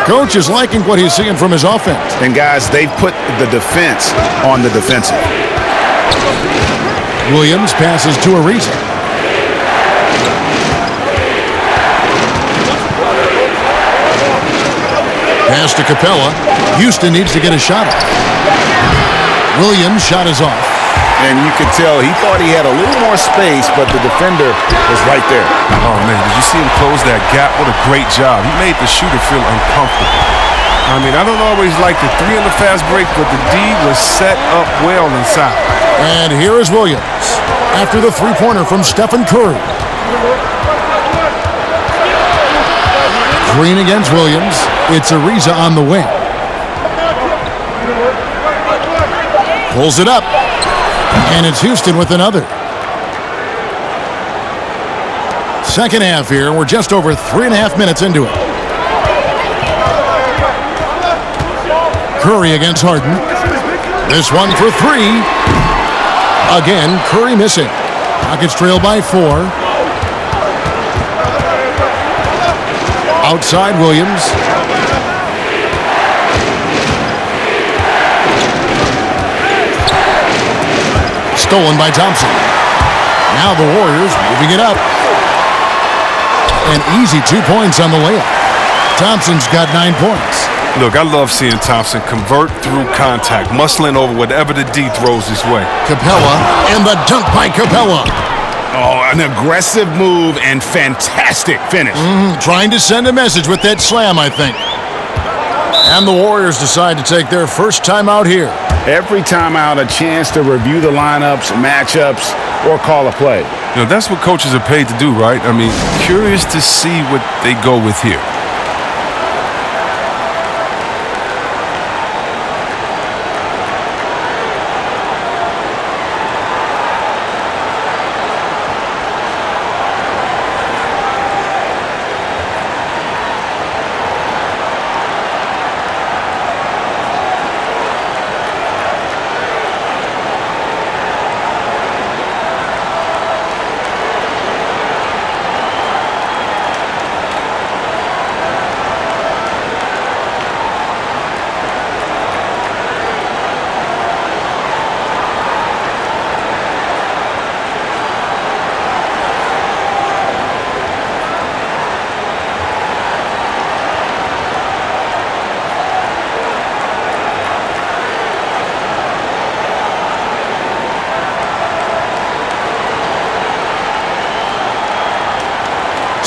Coach is liking what he's seeing from his offense. And, guys, they've put the defense on the defensive. Williams passes to Ariza. Pass to Capella. Houston needs to get a shot off. Williams' shot is off. And you could tell he thought he had a little more space, but the defender was right there. Oh, man, did you see him close that gap? What a great job. He made the shooter feel uncomfortable. I mean, I don't always like the 3 on the fast break, but the D was set up well inside. And here is Williams after the three-pointer from Stephen Curry. Green against Williams. It's Ariza on the wing. Pulls it up. And it's Houston with another. Second half here. We're just over 3.5 minutes into it. Curry against Harden. This one for 3. Again, Curry missing. Rockets trail by 4. Outside Williams. Stolen by Thompson. Now the Warriors moving it up. An easy 2 points on the layup. Thompson's got 9 points. Look, I love seeing Thompson convert through contact, muscling over whatever the D throws his way. Capella, and the dunk by Capella. Oh, an aggressive move and fantastic finish. Trying to send a message with that slam, I think. And the Warriors decide to take their first time out here. Every time out, a chance to review the lineups, matchups, or call a play. You know, that's what coaches are paid to do, right? I mean, curious to see what they go with here.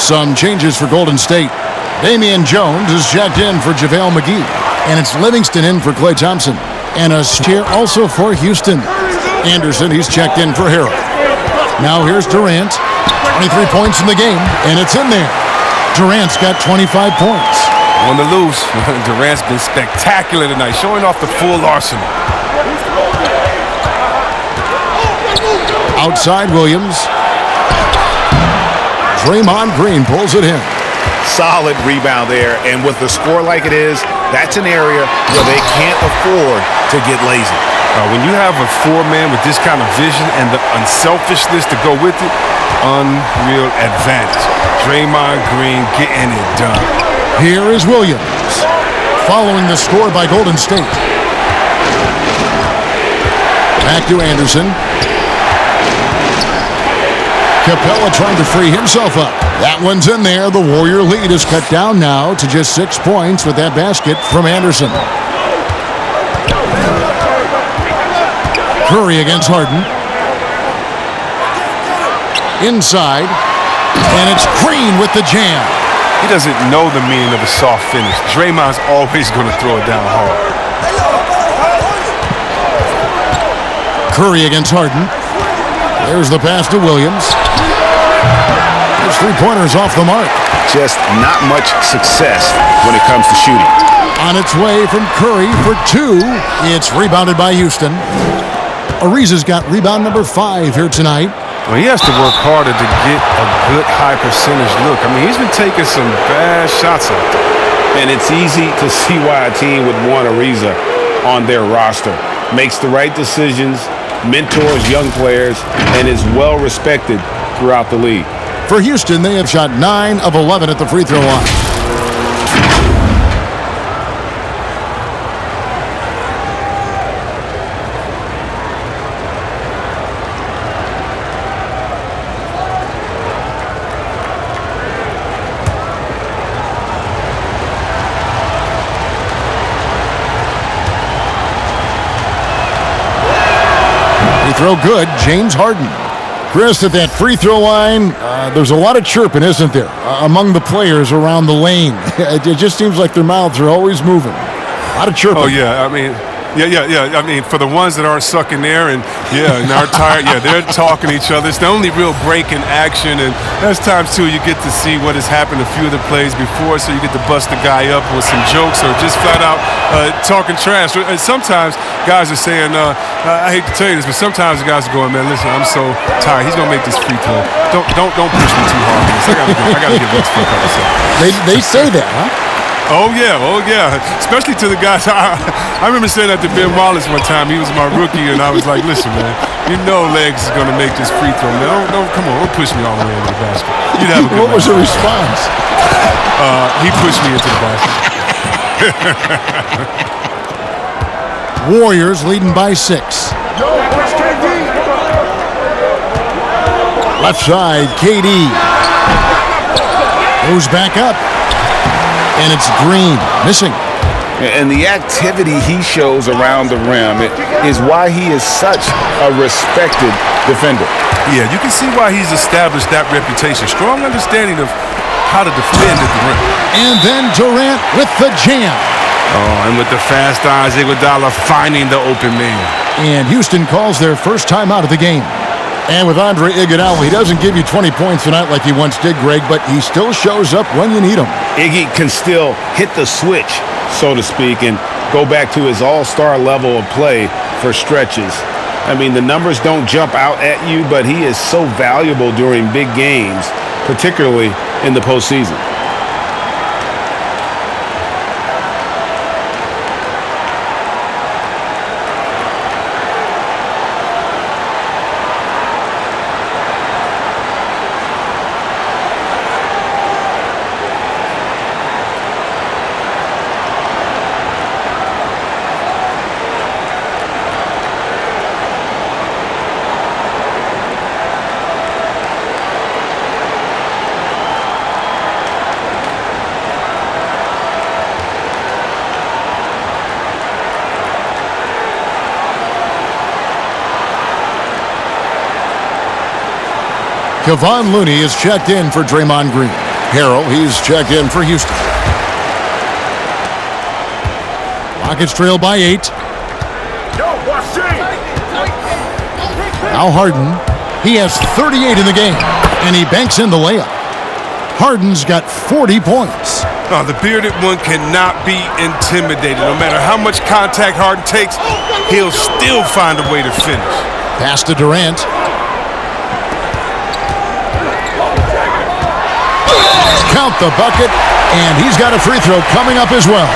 Some changes for Golden State. Damian Jones is checked in for JaVale McGee. And it's Livingston in for Klay Thompson. And a chair also for Houston. Anderson, he's checked in for Harrell. Now here's Durant. 23 points in the game, and it's in there. Durant's got 25 points. On the loose, Durant's been spectacular tonight, showing off the full arsenal. Outside Williams. Draymond Green pulls it in. Solid rebound there, and with the score like it is, that's an area where they can't afford to get lazy. When you have a four-man with this kind of vision and the unselfishness to go with it, unreal advantage. Draymond Green getting it done. Here is Williams, following the score by Golden State. Back to Anderson. Capella trying to free himself up. That one's in there. The Warrior lead is cut down now to just 6 points with that basket from Anderson. Curry against Harden. Inside. And it's Green with the jam. He doesn't know the meaning of a soft finish. Draymond's always going to throw it down hard. Curry against Harden. There's the pass to Williams. There's three-pointers off the mark. Just not much success when it comes to shooting. On its way from Curry for two. It's rebounded by Houston. Ariza's got rebound number 5 here tonight. Well, he has to work harder to get a good high percentage look. I mean, he's been taking some bad shots out there. And it's easy to see why a team would want Ariza on their roster. Makes the right decisions, mentors young players, and is well respected throughout the league. For Houston, they have shot 9 of 11 at the free throw line. Throw good, James Harden. Chris, at that free throw line, there's a lot of chirping, isn't there, among the players around the lane? It just seems like their mouths are always moving. A lot of chirping. Oh, yeah. I mean, yeah. I mean, for the ones that aren't sucking there and aren't tired, they're talking to each other. It's the only real break in action, and there's times, too, you get to see what has happened a few of the plays before, so you get to bust the guy up with some jokes or just flat out talking trash. And sometimes guys are saying, I hate to tell you this, but sometimes the guys are going, man, listen, I'm so tired. He's going to make this free throw. Don't push me too hard. I got to give this for a couple seconds. They say that, huh? Oh, yeah. Especially to the guys. I remember saying that to Ben Wallace one time. He was my rookie, and I was like, listen, man, you know Legs is going to make this free throw. Man, come on, don't push me all the way into the basket. You'd have a good What was the response? He pushed me into the basket. Warriors leading by 6. Left side, KD. Goes back up. And it's Green, missing. And the activity he shows around the rim is why he is such a respected defender. Yeah, you can see why he's established that reputation. Strong understanding of how to defend at the rim. And then Durant with the jam. Oh, and with the fast eyes, Iguodala finding the open man. And Houston calls their first time out of the game. And with Andre Iguodala, he doesn't give you 20 points tonight like he once did, Greg, but he still shows up when you need him. Iggy can still hit the switch, so to speak, and go back to his all-star level of play for stretches. I mean, the numbers don't jump out at you, but he is so valuable during big games, particularly in the postseason. Kevon Looney is checked in for Draymond Green. Harrell, he's checked in for Houston. Rockets trail by 8. Now Harden. He has 38 in the game, and he banks in the layup. Harden's got 40 points. Oh, the bearded one cannot be intimidated. No matter how much contact Harden takes, he'll still find a way to finish. Pass to Durant. Count the bucket, and he's got a free throw coming up as well.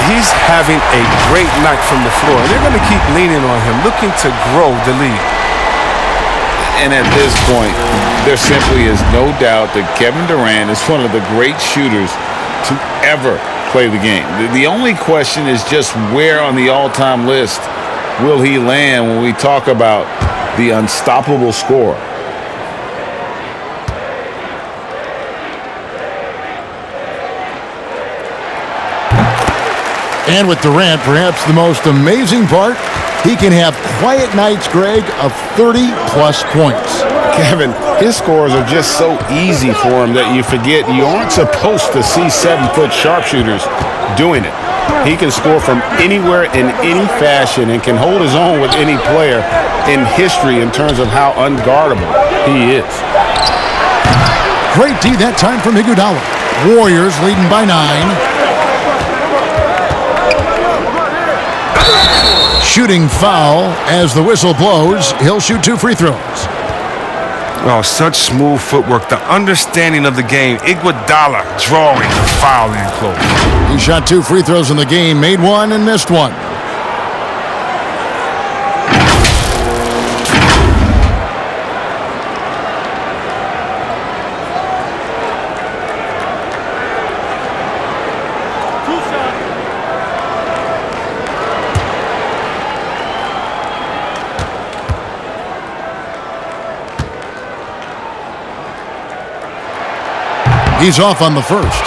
He's having a great night from the floor, and they're going to keep leaning on him, looking to grow the lead. And at this point, there simply is no doubt that Kevin Durant is one of the great shooters to ever play the game. The only question is just where on the all-time list will he land when we talk about the unstoppable scorer. And with Durant, perhaps the most amazing part, he can have quiet nights, Greg, of 30-plus points. Kevin, his scores are just so easy for him that you forget you aren't supposed to see 7-foot sharpshooters doing it. He can score from anywhere in any fashion and can hold his own with any player in history in terms of how unguardable he is. Great D that time from Iguodala. Warriors leading by 9. Shooting foul as the whistle blows. He'll shoot 2 free throws. Oh, such smooth footwork. The understanding of the game. Iguodala drawing the foul in close. He shot 2 free throws in the game, made 1 and missed 1. He's off on the first.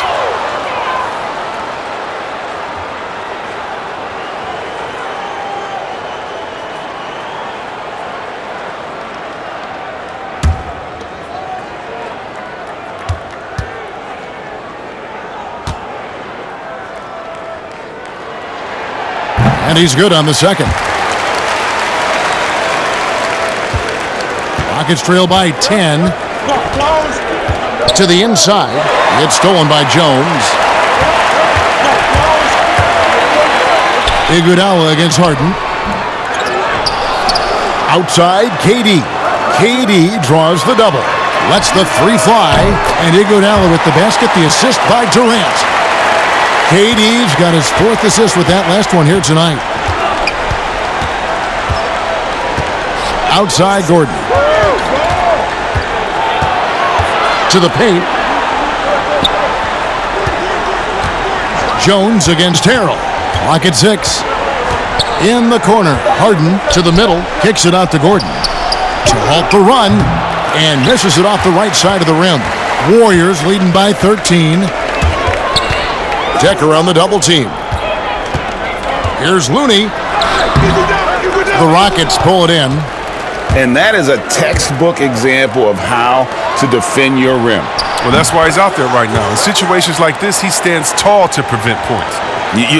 And he's good on the second. Rockets trail by 10. To the inside. It's stolen by Jones. Iguodala against Harden. Outside, KD. KD draws the double. Lets the 3 fly. And Iguodala with the basket, the assist by Durant. KD's got his 4th assist with that last one here tonight. Outside, Gordon. To the paint. Jones against Harrell. Clock at 6. In the corner, Harden to the middle, kicks it out to Gordon. To halt the run, and misses it off the right side of the rim. Warriors leading by 13. Decker on the double team. Here's Looney. The Rockets pull it in. And that is a textbook example of how to defend your rim. Well, that's why he's out there right now. In situations like this, he stands tall to prevent points.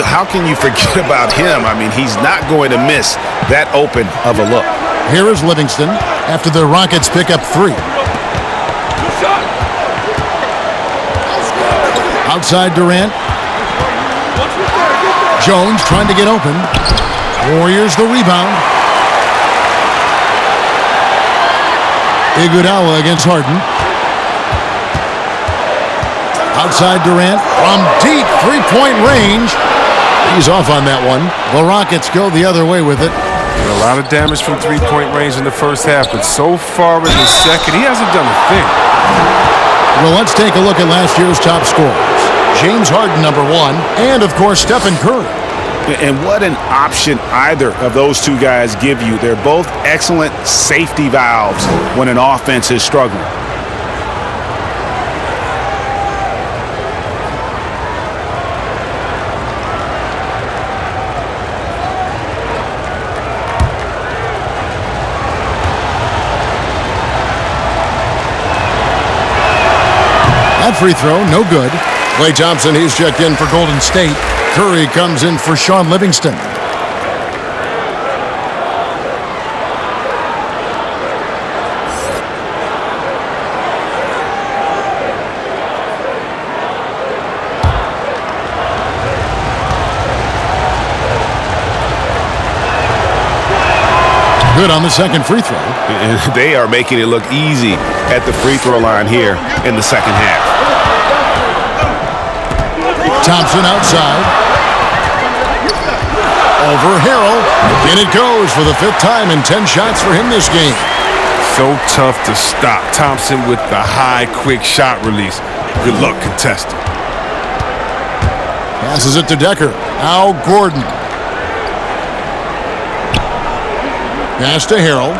How can you forget about him? I mean, he's not going to miss that open of a look. Here is Livingston after the Rockets pick up 3. Outside Durant. Jones trying to get open. Warriors the rebound. Iguodala against Harden. Outside Durant from deep three-point range. He's off on that one. The Rockets go the other way with it. A lot of damage from three-point range in the first half, but so far in the second, he hasn't done a thing. Well, let's take a look at last year's top scorers. James Harden, number 1, and, of course, Stephen Curry. And what an option either of those two guys give you. They're both excellent safety valves when an offense is struggling. That free throw, no good. Klay Thompson, he's checked in for Golden State. Curry comes in for Sean Livingston. Good on the second free throw. And they are making it look easy at the free throw line here in the second half. Thompson outside. Over Harrell. And it goes for the 5th time in 10 shots for him this game. So tough to stop. Thompson with the high, quick shot release. Good luck contesting. Passes it to Decker. Now Gordon. Pass to Harrell.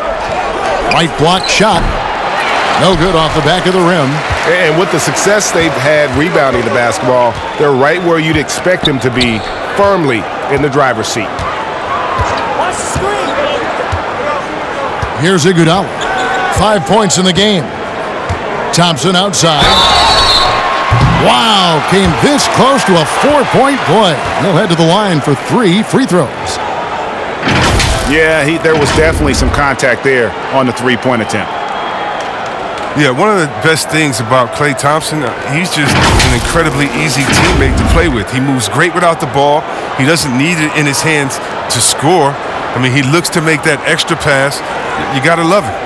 Right block shot. No good off the back of the rim. And with the success they've had rebounding the basketball, they're right where you'd expect them to be, firmly in the driver's seat. Watch the screen. Here's Iguodala. 5 points in the game. Thompson outside. Wow, came this close to a 4-point play. He'll head to the line for 3 free throws. Yeah, there was definitely some contact there on the three-point attempt. Yeah, one of the best things about Klay Thompson, he's just an incredibly easy teammate to play with. He moves great without the ball. He doesn't need it in his hands to score. I mean, he looks to make that extra pass. You got to love it.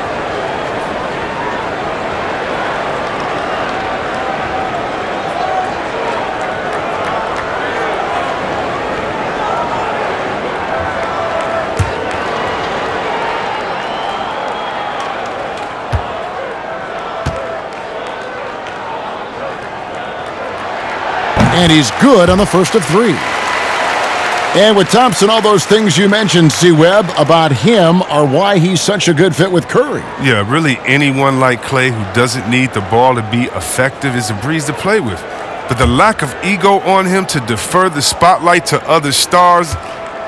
And he's good on the first of 3. And with Thompson, all those things you mentioned, C-Webb, about him are why he's such a good fit with Curry. Yeah, really anyone like Klay who doesn't need the ball to be effective is a breeze to play with. But the lack of ego on him to defer the spotlight to other stars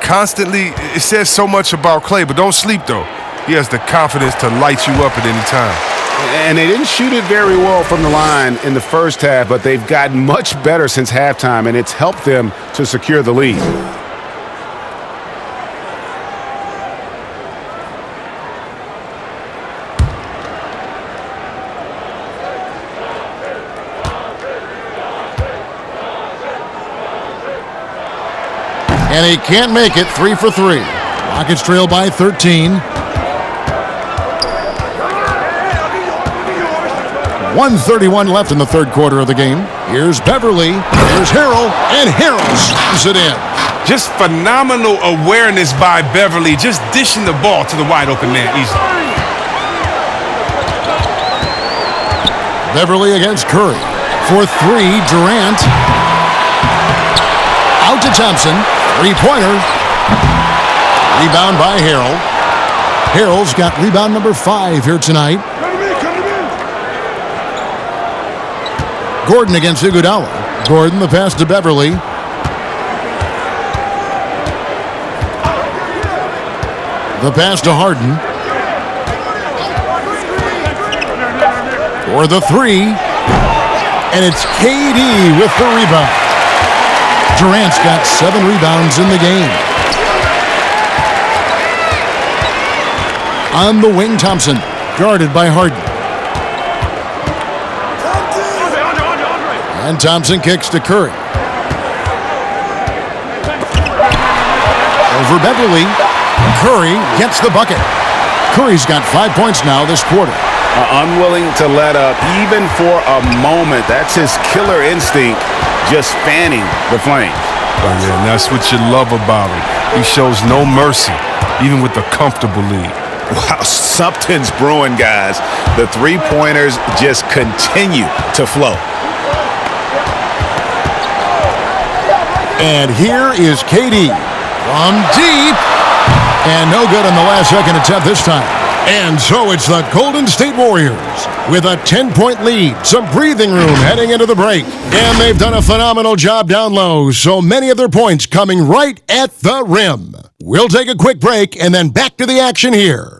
constantly, it says so much about Klay. But don't sleep, though. He has the confidence to light you up at any time. And they didn't shoot it very well from the line in the first half, but they've gotten much better since halftime, and it's helped them to secure the lead. And he can't make it. 3 for 3. Rockets trail by 13. 1:31 left in the third quarter of the game. Here's Beverly. Here's Harrell. And Harrell slams it in. Just phenomenal awareness by Beverly. Just dishing the ball to the wide open man easily. Beverly against Curry. For 3, Durant. Out to Thompson. Three-pointer. Rebound by Harrell. Harrell's got rebound number 5 here tonight. Gordon against Iguodala. Gordon, the pass to Beverly. The pass to Harden. For the three. And it's KD with the rebound. Durant's got 7 rebounds in the game. On the wing, Thompson, guarded by Harden. And Thompson kicks to Curry. Over Beverly. Curry gets the bucket. Curry's got 5 points now this quarter. Unwilling to let up even for a moment. That's his killer instinct, just fanning the flames. Oh, yeah, and that's what you love about him. He shows no mercy, even with a comfortable lead. Wow, something's brewing, guys. The three-pointers just continue to flow. And here is KD from deep. And no good on the last second attempt this time. And so it's the Golden State Warriors with a 10-point lead, some breathing room heading into the break. And they've done a phenomenal job down low, so many of their points coming right at the rim. We'll take a quick break and then back to the action here.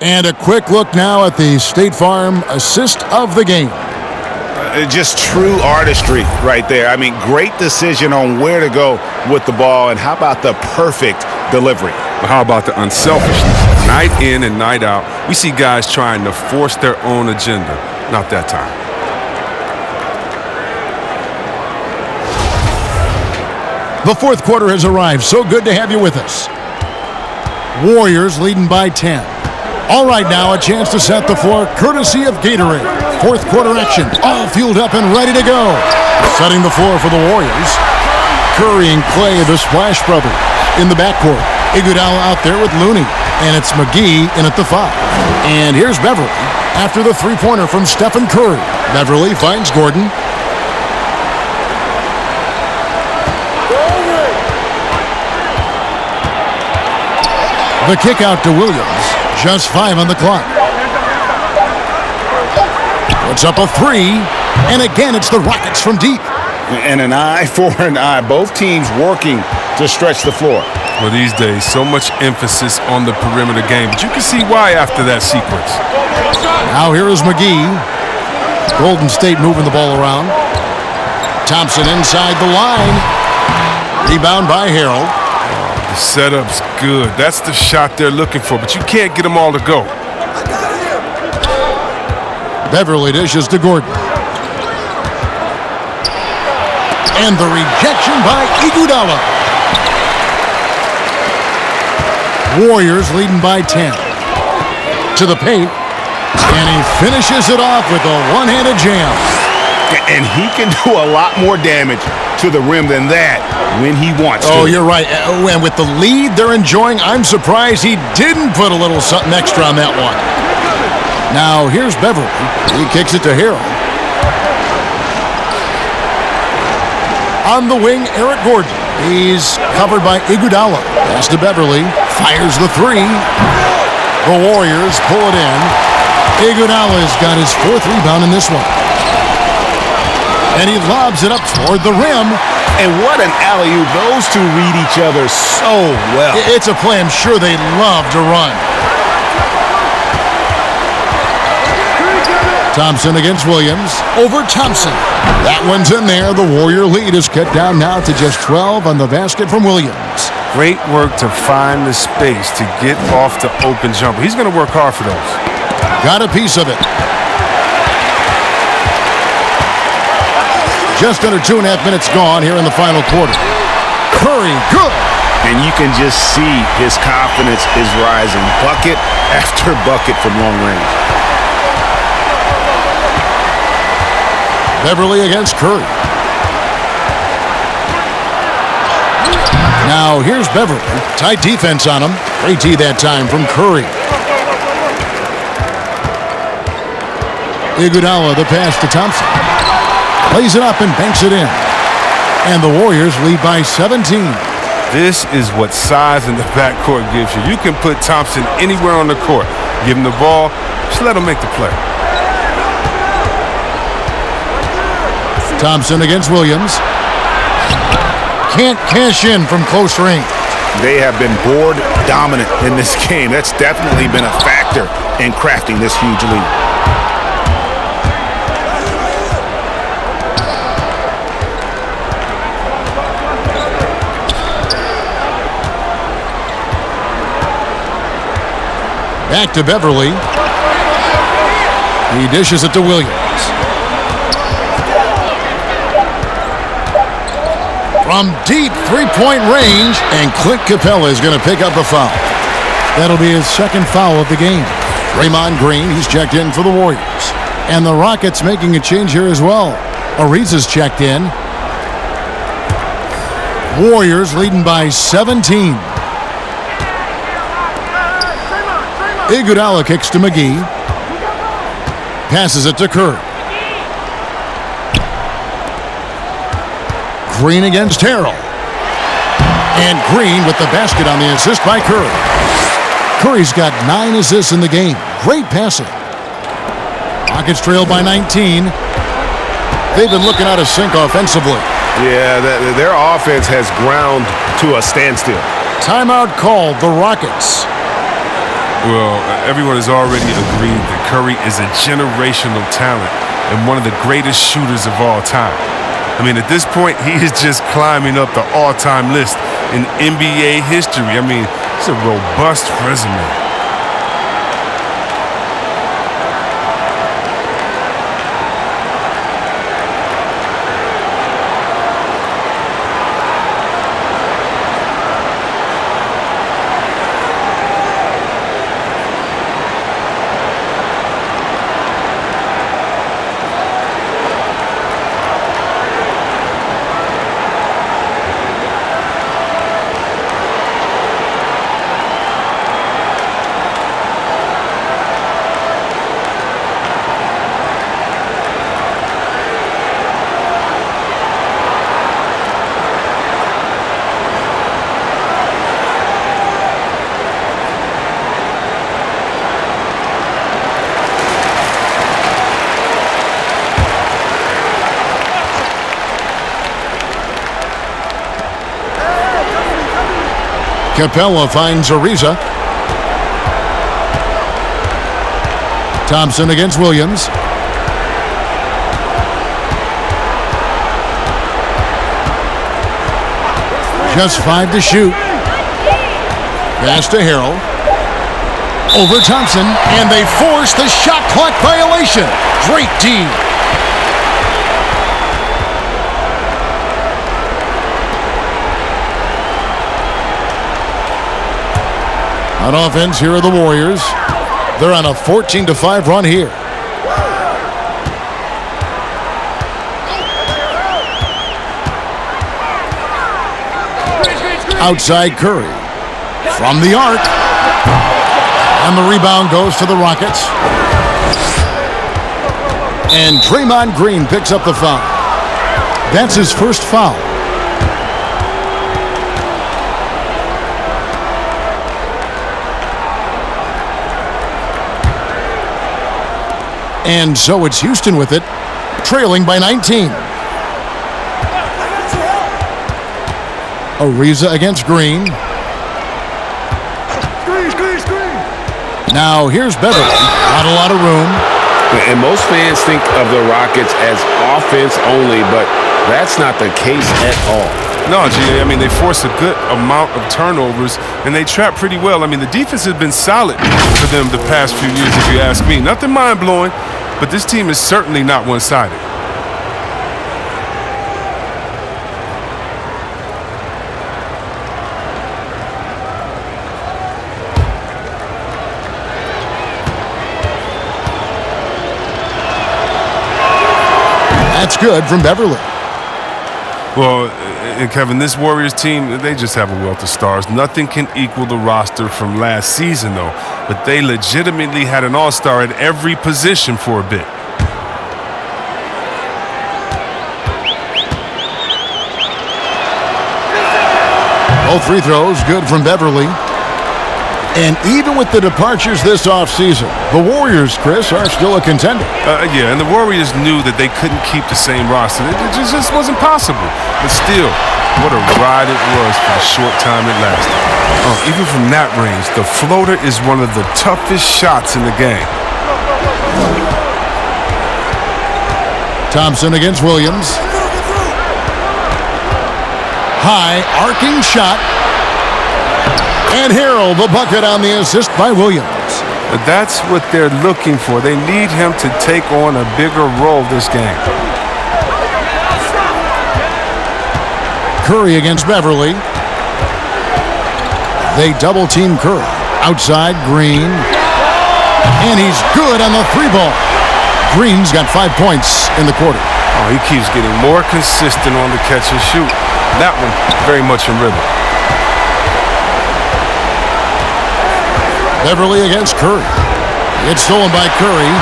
And a quick look now at the State Farm assist of the game. Just true artistry right there. I mean, great decision on where to go with the ball, and how about the perfect delivery? How about the unselfishness? Night in and night out, we see guys trying to force their own agenda. Not that time. The fourth quarter has arrived. So good to have you with us. Warriors leading by 10. All right, now a chance to set the floor courtesy of Gatorade. Fourth quarter action, all fueled up and ready to go. Setting the floor for the Warriors. Curry and Clay, the Splash Brothers, in the backcourt. Iguodala out there with Looney. And it's McGee in at the 5. And here's Beverly after the three-pointer from Stephen Curry. Beverly finds Gordon. The kick out to Williams. Just 5 on the clock. Puts up a 3. And again, it's the Rockets from deep. And an eye for an eye. Both teams working to stretch the floor. Well, these days, so much emphasis on the perimeter game. But you can see why after that sequence. Now here is McGee. Golden State moving the ball around. Thompson inside the line. Rebound by Harrell. The setup's good. That's the shot they're looking for, but you can't get them all to go. Beverly dishes to Gordon. And the rejection by Iguodala. Warriors leading by 10. To the paint. And he finishes it off with a one-handed jam. And he can do a lot more damage to the rim than that when he wants to. Oh, you're right. And with the lead they're enjoying, I'm surprised he didn't put a little something extra on that one. Now, here's Beverly. He kicks it to Harrell. On the wing, Eric Gordon. He's covered by Iguodala. Pass to Beverly. Fires the 3. The Warriors pull it in. Iguodala's got his 4th rebound in this one. And he lobs it up toward the rim. And what an alley-oop. Those two read each other so well. It's a play I'm sure they love to run. Thompson against Williams. Over Thompson. That one's in there. The Warrior lead is cut down now to just 12 on the basket from Williams. Great work to find the space to get off the open jumper. He's going to work hard for those. Got a piece of it. Just under 2.5 minutes gone here in the final quarter. Curry, good. And you can just see his confidence is rising. Bucket after bucket from long range. Beverly against Curry. Now here's Beverly. Tight defense on him. Great D that time from Curry. Iguodala the pass to Thompson. Plays it up and banks it in. And the Warriors lead by 17. This is what size in the backcourt gives you. You can put Thompson anywhere on the court. Give him the ball, just let him make the play. Thompson against Williams. Can't cash in from close range. They have been board dominant in this game. That's definitely been a factor in crafting this huge lead. Back to Beverly. He dishes it to Williams. From deep three-point range, and Clint Capella is going to pick up a foul. That'll be his second foul of the game. Draymond Green, he's checked in for the Warriors. And the Rockets making a change here as well. Ariza's checked in. Warriors leading by 17. Iguodala kicks to McGee. Passes it to Curry. Green against Harrell. And Green with the basket on the assist by Curry. Curry's got 9 assists in the game. Great passing. Rockets trail by 19. They've been looking out of sync offensively. Yeah, their offense has ground to a standstill. Timeout called, the Rockets. Well, everyone has already agreed that Curry is a generational talent and one of the greatest shooters of all time. I mean, at this point, he is just climbing up the all-time list in NBA history. I mean, it's a robust resume. Capella finds Ariza. Thompson against Williams. Just 5 to shoot. Pass to Harrell. Over Thompson, and they force the shot clock violation. Great D. On offense, here are the Warriors. They're on a 14-5 run here. Outside Curry. From the arc. And the rebound goes to the Rockets. And Draymond Green picks up the foul. That's his first foul. And so it's Houston with it, trailing by 19. Ariza against Green. Now here's Beverly. Not a lot of room. And most fans think of the Rockets as offense only, but that's not the case at all. No, G, I mean, they force a good amount of turnovers, and they trap pretty well. I mean, the defense has been solid for them the past few years, if you ask me. Nothing mind-blowing, but this team is certainly not one-sided. That's good from Beverly. Well, Kevin, this Warriors team, they just have a wealth of stars. Nothing can equal the roster from last season, though. But they legitimately had an all-star at every position for a bit. Both free throws good from Beverly. And even with the departures this offseason, the Warriors, Chris, are still a contender. Yeah, and the Warriors knew that they couldn't keep the same roster. It just wasn't possible. But still, what a ride it was for the short time it lasted. Even from that range, the floater is one of the toughest shots in the game. Thompson against Williams. High, arcing shot. And Harrell, the bucket on the assist by Williams. That's what they're looking for. They need him to take on a bigger role this game. Curry against Beverly. They double-team Curry. Outside, Green. And he's good on the three ball. Green's got 5 points in the quarter. Oh, he keeps getting more consistent on the catch and shoot. That one, very much in rhythm. Beverly against Curry. It's stolen by Curry.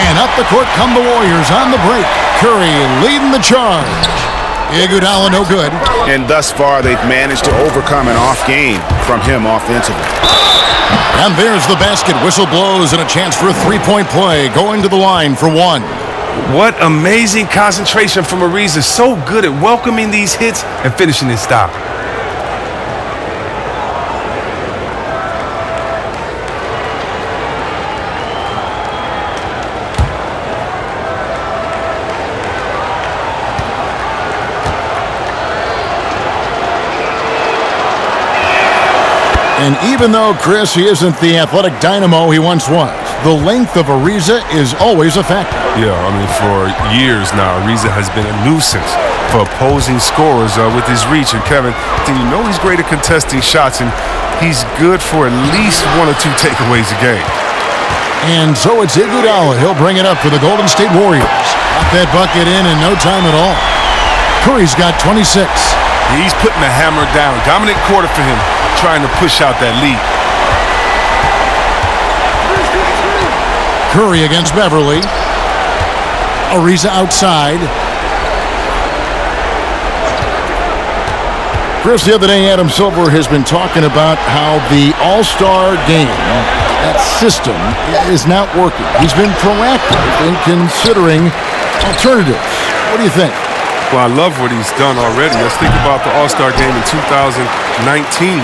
And up the court come the Warriors on the break. Curry leading the charge. Iguodala no good. And thus far, they've managed to overcome an off game from him offensively. And there's the basket. Whistle blows and a chance for a three-point play. Going to the line for one. What amazing concentration from Ariza. So good at welcoming these hits and finishing his style. And even though, Chris, he isn't the athletic dynamo he once was, the length of Ariza is always a factor. Yeah, I mean, for years now, Ariza has been a nuisance for opposing scorers with his reach. And Kevin, you know he's great at contesting shots, and he's good for at least 1 or 2 takeaways a game. And so it's Iguodala. He'll bring it up for the Golden State Warriors. Got that bucket in no time at all. Curry's got 26. He's putting the hammer down. Dominant quarter for him, trying to push out that lead. Curry against Beverly. Ariza outside. Chris, the other day, Adam Silver has been talking about how the All-Star game, that system, is not working. He's been proactive in considering alternatives. What do you think? Well, I love what he's done already. Let's think about the All-Star game in 2019.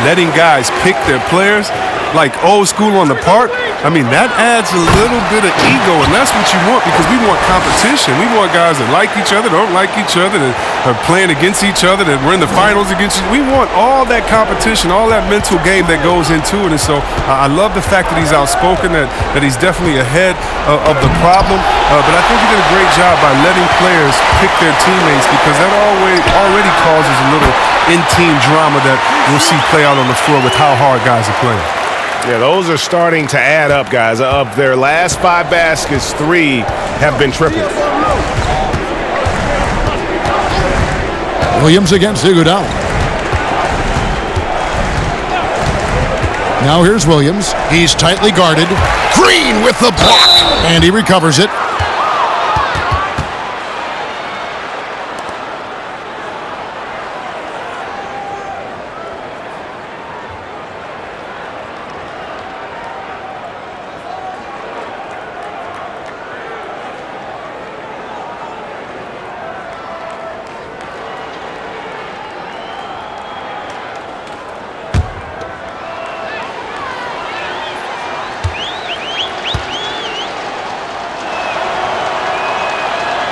Letting guys pick their players like old school on the park. I mean, that adds a little bit of ego, and that's what you want because we want competition. We want guys that like each other, don't like each other, that are playing against each other, that we're in the finals against each other. We want all that competition, all that mental game that goes into it. And so I love the fact that he's outspoken, that he's definitely ahead of the problem. But I think he did a great job by letting players pick their teammates because that already causes a little in-team drama that we'll see play out on the floor with how hard guys are playing. Yeah, those are starting to add up, guys. Of their last 5 baskets, 3 have been triples. Williams against Iguodala. Now here's Williams. He's tightly guarded. Green with the block. And he recovers it.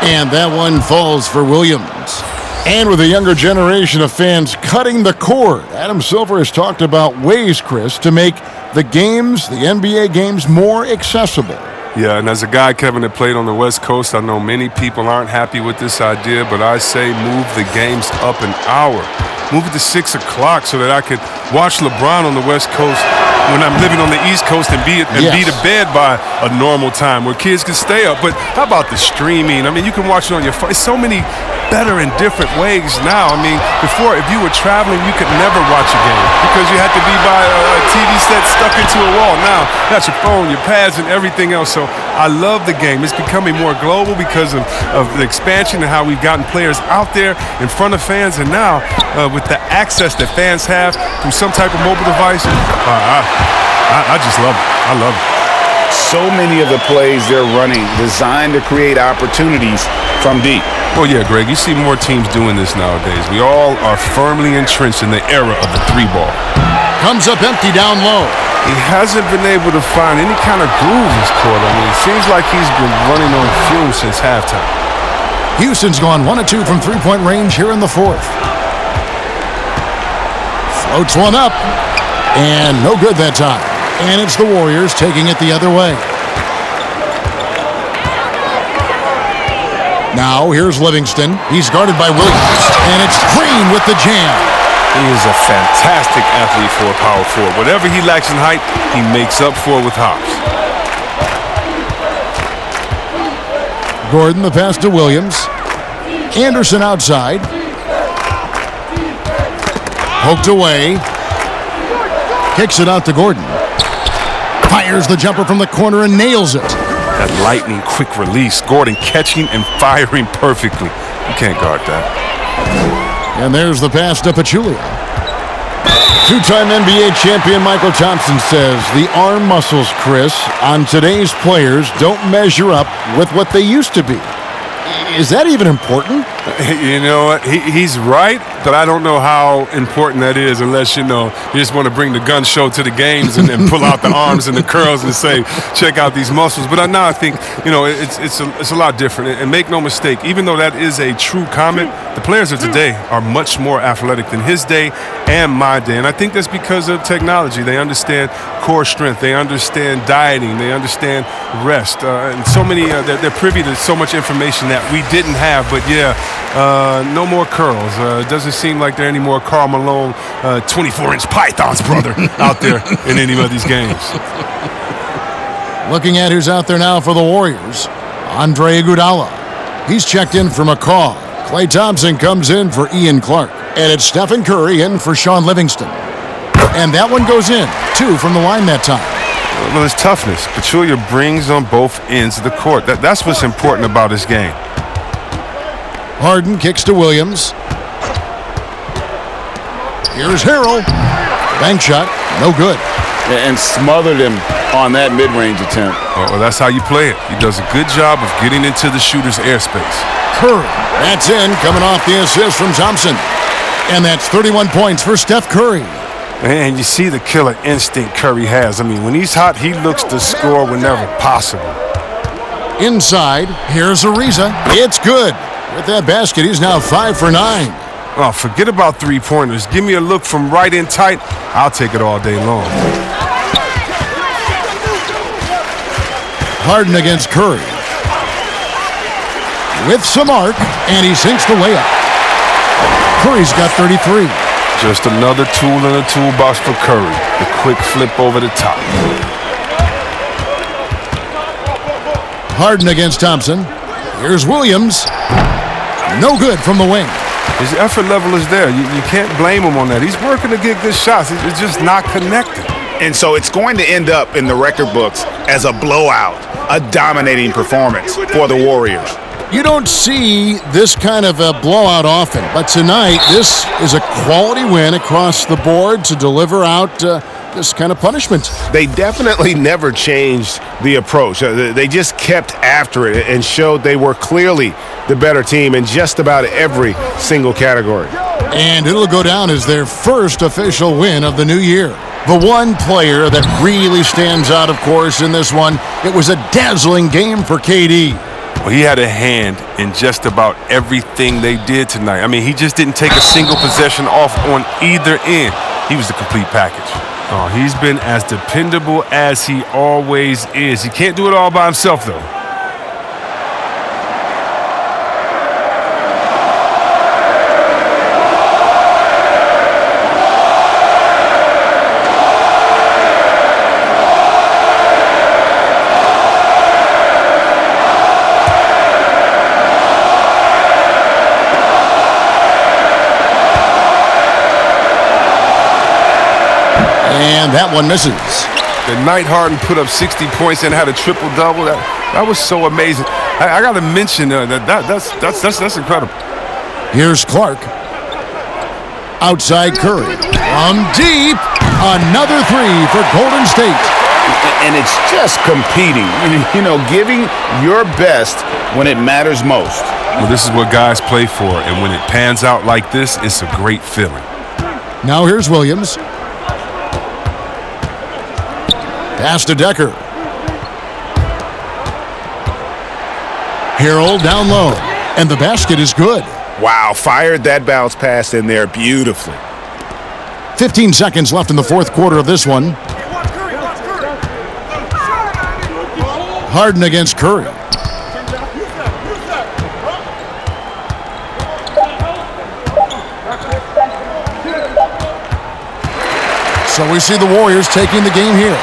And that one falls for Williams. And with a younger generation of fans cutting the cord, Adam Silver has talked about ways, Chris, to make the games, the NBA games, more accessible. Yeah, and as a guy, Kevin, that played on the West Coast, I know many people aren't happy with this idea, but I say move the games up an hour. Move it to 6 o'clock so that I could watch LeBron on the West Coast when I'm living on the East Coast and be to bed by a normal time where kids can stay up. But how about the streaming? I mean, you can watch it on your phone. It's so many better and different ways now. I mean, before, if you were traveling, you could never watch a game because you had to be by a TV set stuck into a wall. Now, you got your phone, your pads, and everything else. So I love the game. It's becoming more global because of the expansion and how we've gotten players out there in front of fans. And now, with the access that fans have through some type of mobile device, I just love it. I love it. So many of the plays they're running designed to create opportunities from deep. Well, yeah, Greg, you see more teams doing this nowadays. We all are firmly entrenched in the era of the 3-ball. Comes up empty down low. He hasn't been able to find any kind of groove this quarter. I mean, it seems like he's been running on fumes since halftime. Houston's gone 1 of 2 from three-point range here in the fourth. Floats one up, and no good that time. And it's the Warriors taking it the other way. Now, here's Livingston. He's guarded by Williams, and it's Green with the jam. He is a fantastic athlete for a power forward. Whatever he lacks in height, he makes up for with hops. Gordon, the pass to Williams. Anderson outside. Poked away. Kicks it out to Gordon. Fires the jumper from the corner and nails it. That lightning quick release. Gordon catching and firing perfectly. You can't guard that. And there's the pass to Pachulia. Two-time NBA champion Michael Thompson says the arm muscles, Chris, on today's players don't measure up with what they used to be. Is that even important? You know what? He's right, but I don't know how important that is unless, you just want to bring the gun show to the games and pull out the arms and the curls and say, check out these muscles. But now I think, it's a lot different. And make no mistake, even though that is a true comment, the players of today are much more athletic than his day and my day. And I think that's because of technology. They understand core strength. They understand dieting. They understand rest. And so many, they're privy to so much information that we didn't have. But, no more curls. It doesn't seem like there are any more Karl Malone 24-inch pythons, brother, out there in any of these games. Looking at who's out there now for the Warriors, Andre Iguodala. He's checked in for McCaw. Klay Thompson comes in for Ian Clark. And it's Stephen Curry in for Sean Livingston. And that one goes in. 2 from the line that time. Well, it's toughness. Pachulia brings on both ends of the court. That's what's important about this game. Harden kicks to Williams. Here's Harrell. Bank shot, no good. And smothered him on that mid-range attempt. Well, that's how you play it. He does a good job of getting into the shooter's airspace. Curry, that's in, coming off the assist from Thompson. And that's 31 points for Steph Curry. And you see the killer instinct Curry has. I mean, when he's hot, he looks to score whenever possible. Inside, here's Ariza. It's good. With that basket, he's now 5 for 9. Oh, forget about three-pointers. Give me a look from right in tight. I'll take it all day long. Harden against Curry. With some arc, and he sinks the layup. Curry's got 33. Just another tool in the toolbox for Curry. The quick flip over the top. Harden against Thompson. Here's Williams. No good from the wing. His effort level is there. You can't blame him on that. He's working to get good shots. It's just not connected. And so it's going to end up in the record books as a blowout, a dominating performance for the Warriors. You don't see this kind of a blowout often, but tonight this is a quality win across the board to deliver out this kind of punishment. They definitely never changed the approach. They just kept after it and showed they were clearly the better team in just about every single category. And it'll go down as their first official win of the new year. The one player that really stands out, of course, in this one, it was a dazzling game for KD. Well, he had a hand in just about everything they did tonight. I mean, he just didn't take a single possession off on either end. He was the complete package. Oh, he's been as dependable as he always is. He can't do it all by himself, though. And that one misses. The Knight Harden put up 60 points and had a triple-double. That was so amazing. I got to mention that's incredible. Here's Clark. Outside Curry. From deep. Another three for Golden State. And it's just competing, giving your best when it matters most. Well, this is what guys play for, and when it pans out like this, it's a great feeling. Now here's Williams. Pass to Decker. Harrell down low, and the basket is good. Wow, fired that bounce pass in there beautifully. 15 seconds left in the fourth quarter of this one. Harden against Curry. So we see the Warriors taking the game here.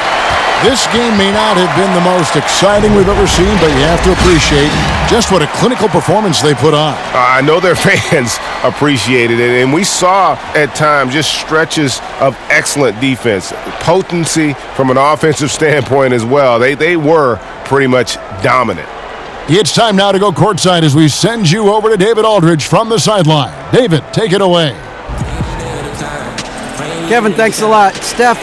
This game may not have been the most exciting we've ever seen, but you have to appreciate just what a clinical performance they put on. I know their fans appreciated it, and we saw at times just stretches of excellent defense, potency from an offensive standpoint as well. They were pretty much dominant. It's time now to go courtside as we send you over to David Aldridge from the sideline. David, take it away. Kevin, thanks a lot. Steph,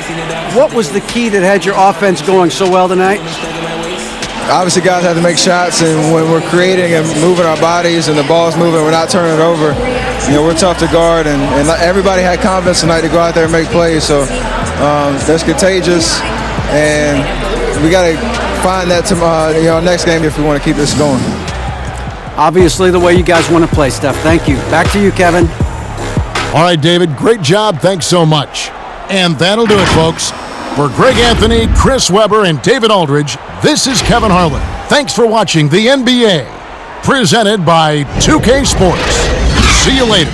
what was the key that had your offense going so well tonight? Obviously, guys have to make shots, and when we're creating and moving our bodies and the ball's moving, we're not turning it over. We're tough to guard, and everybody had confidence tonight to go out there and make plays. So that's contagious, and we got to find that next game if we want to keep this going. Obviously, the way you guys want to play, Steph. Thank you. Back to you, Kevin. All right, David, great job. Thanks so much. And that'll do it, folks. For Greg Anthony, Chris Webber, and David Aldridge, this is Kevin Harlan. Thanks for watching the NBA, presented by 2K Sports. See you later.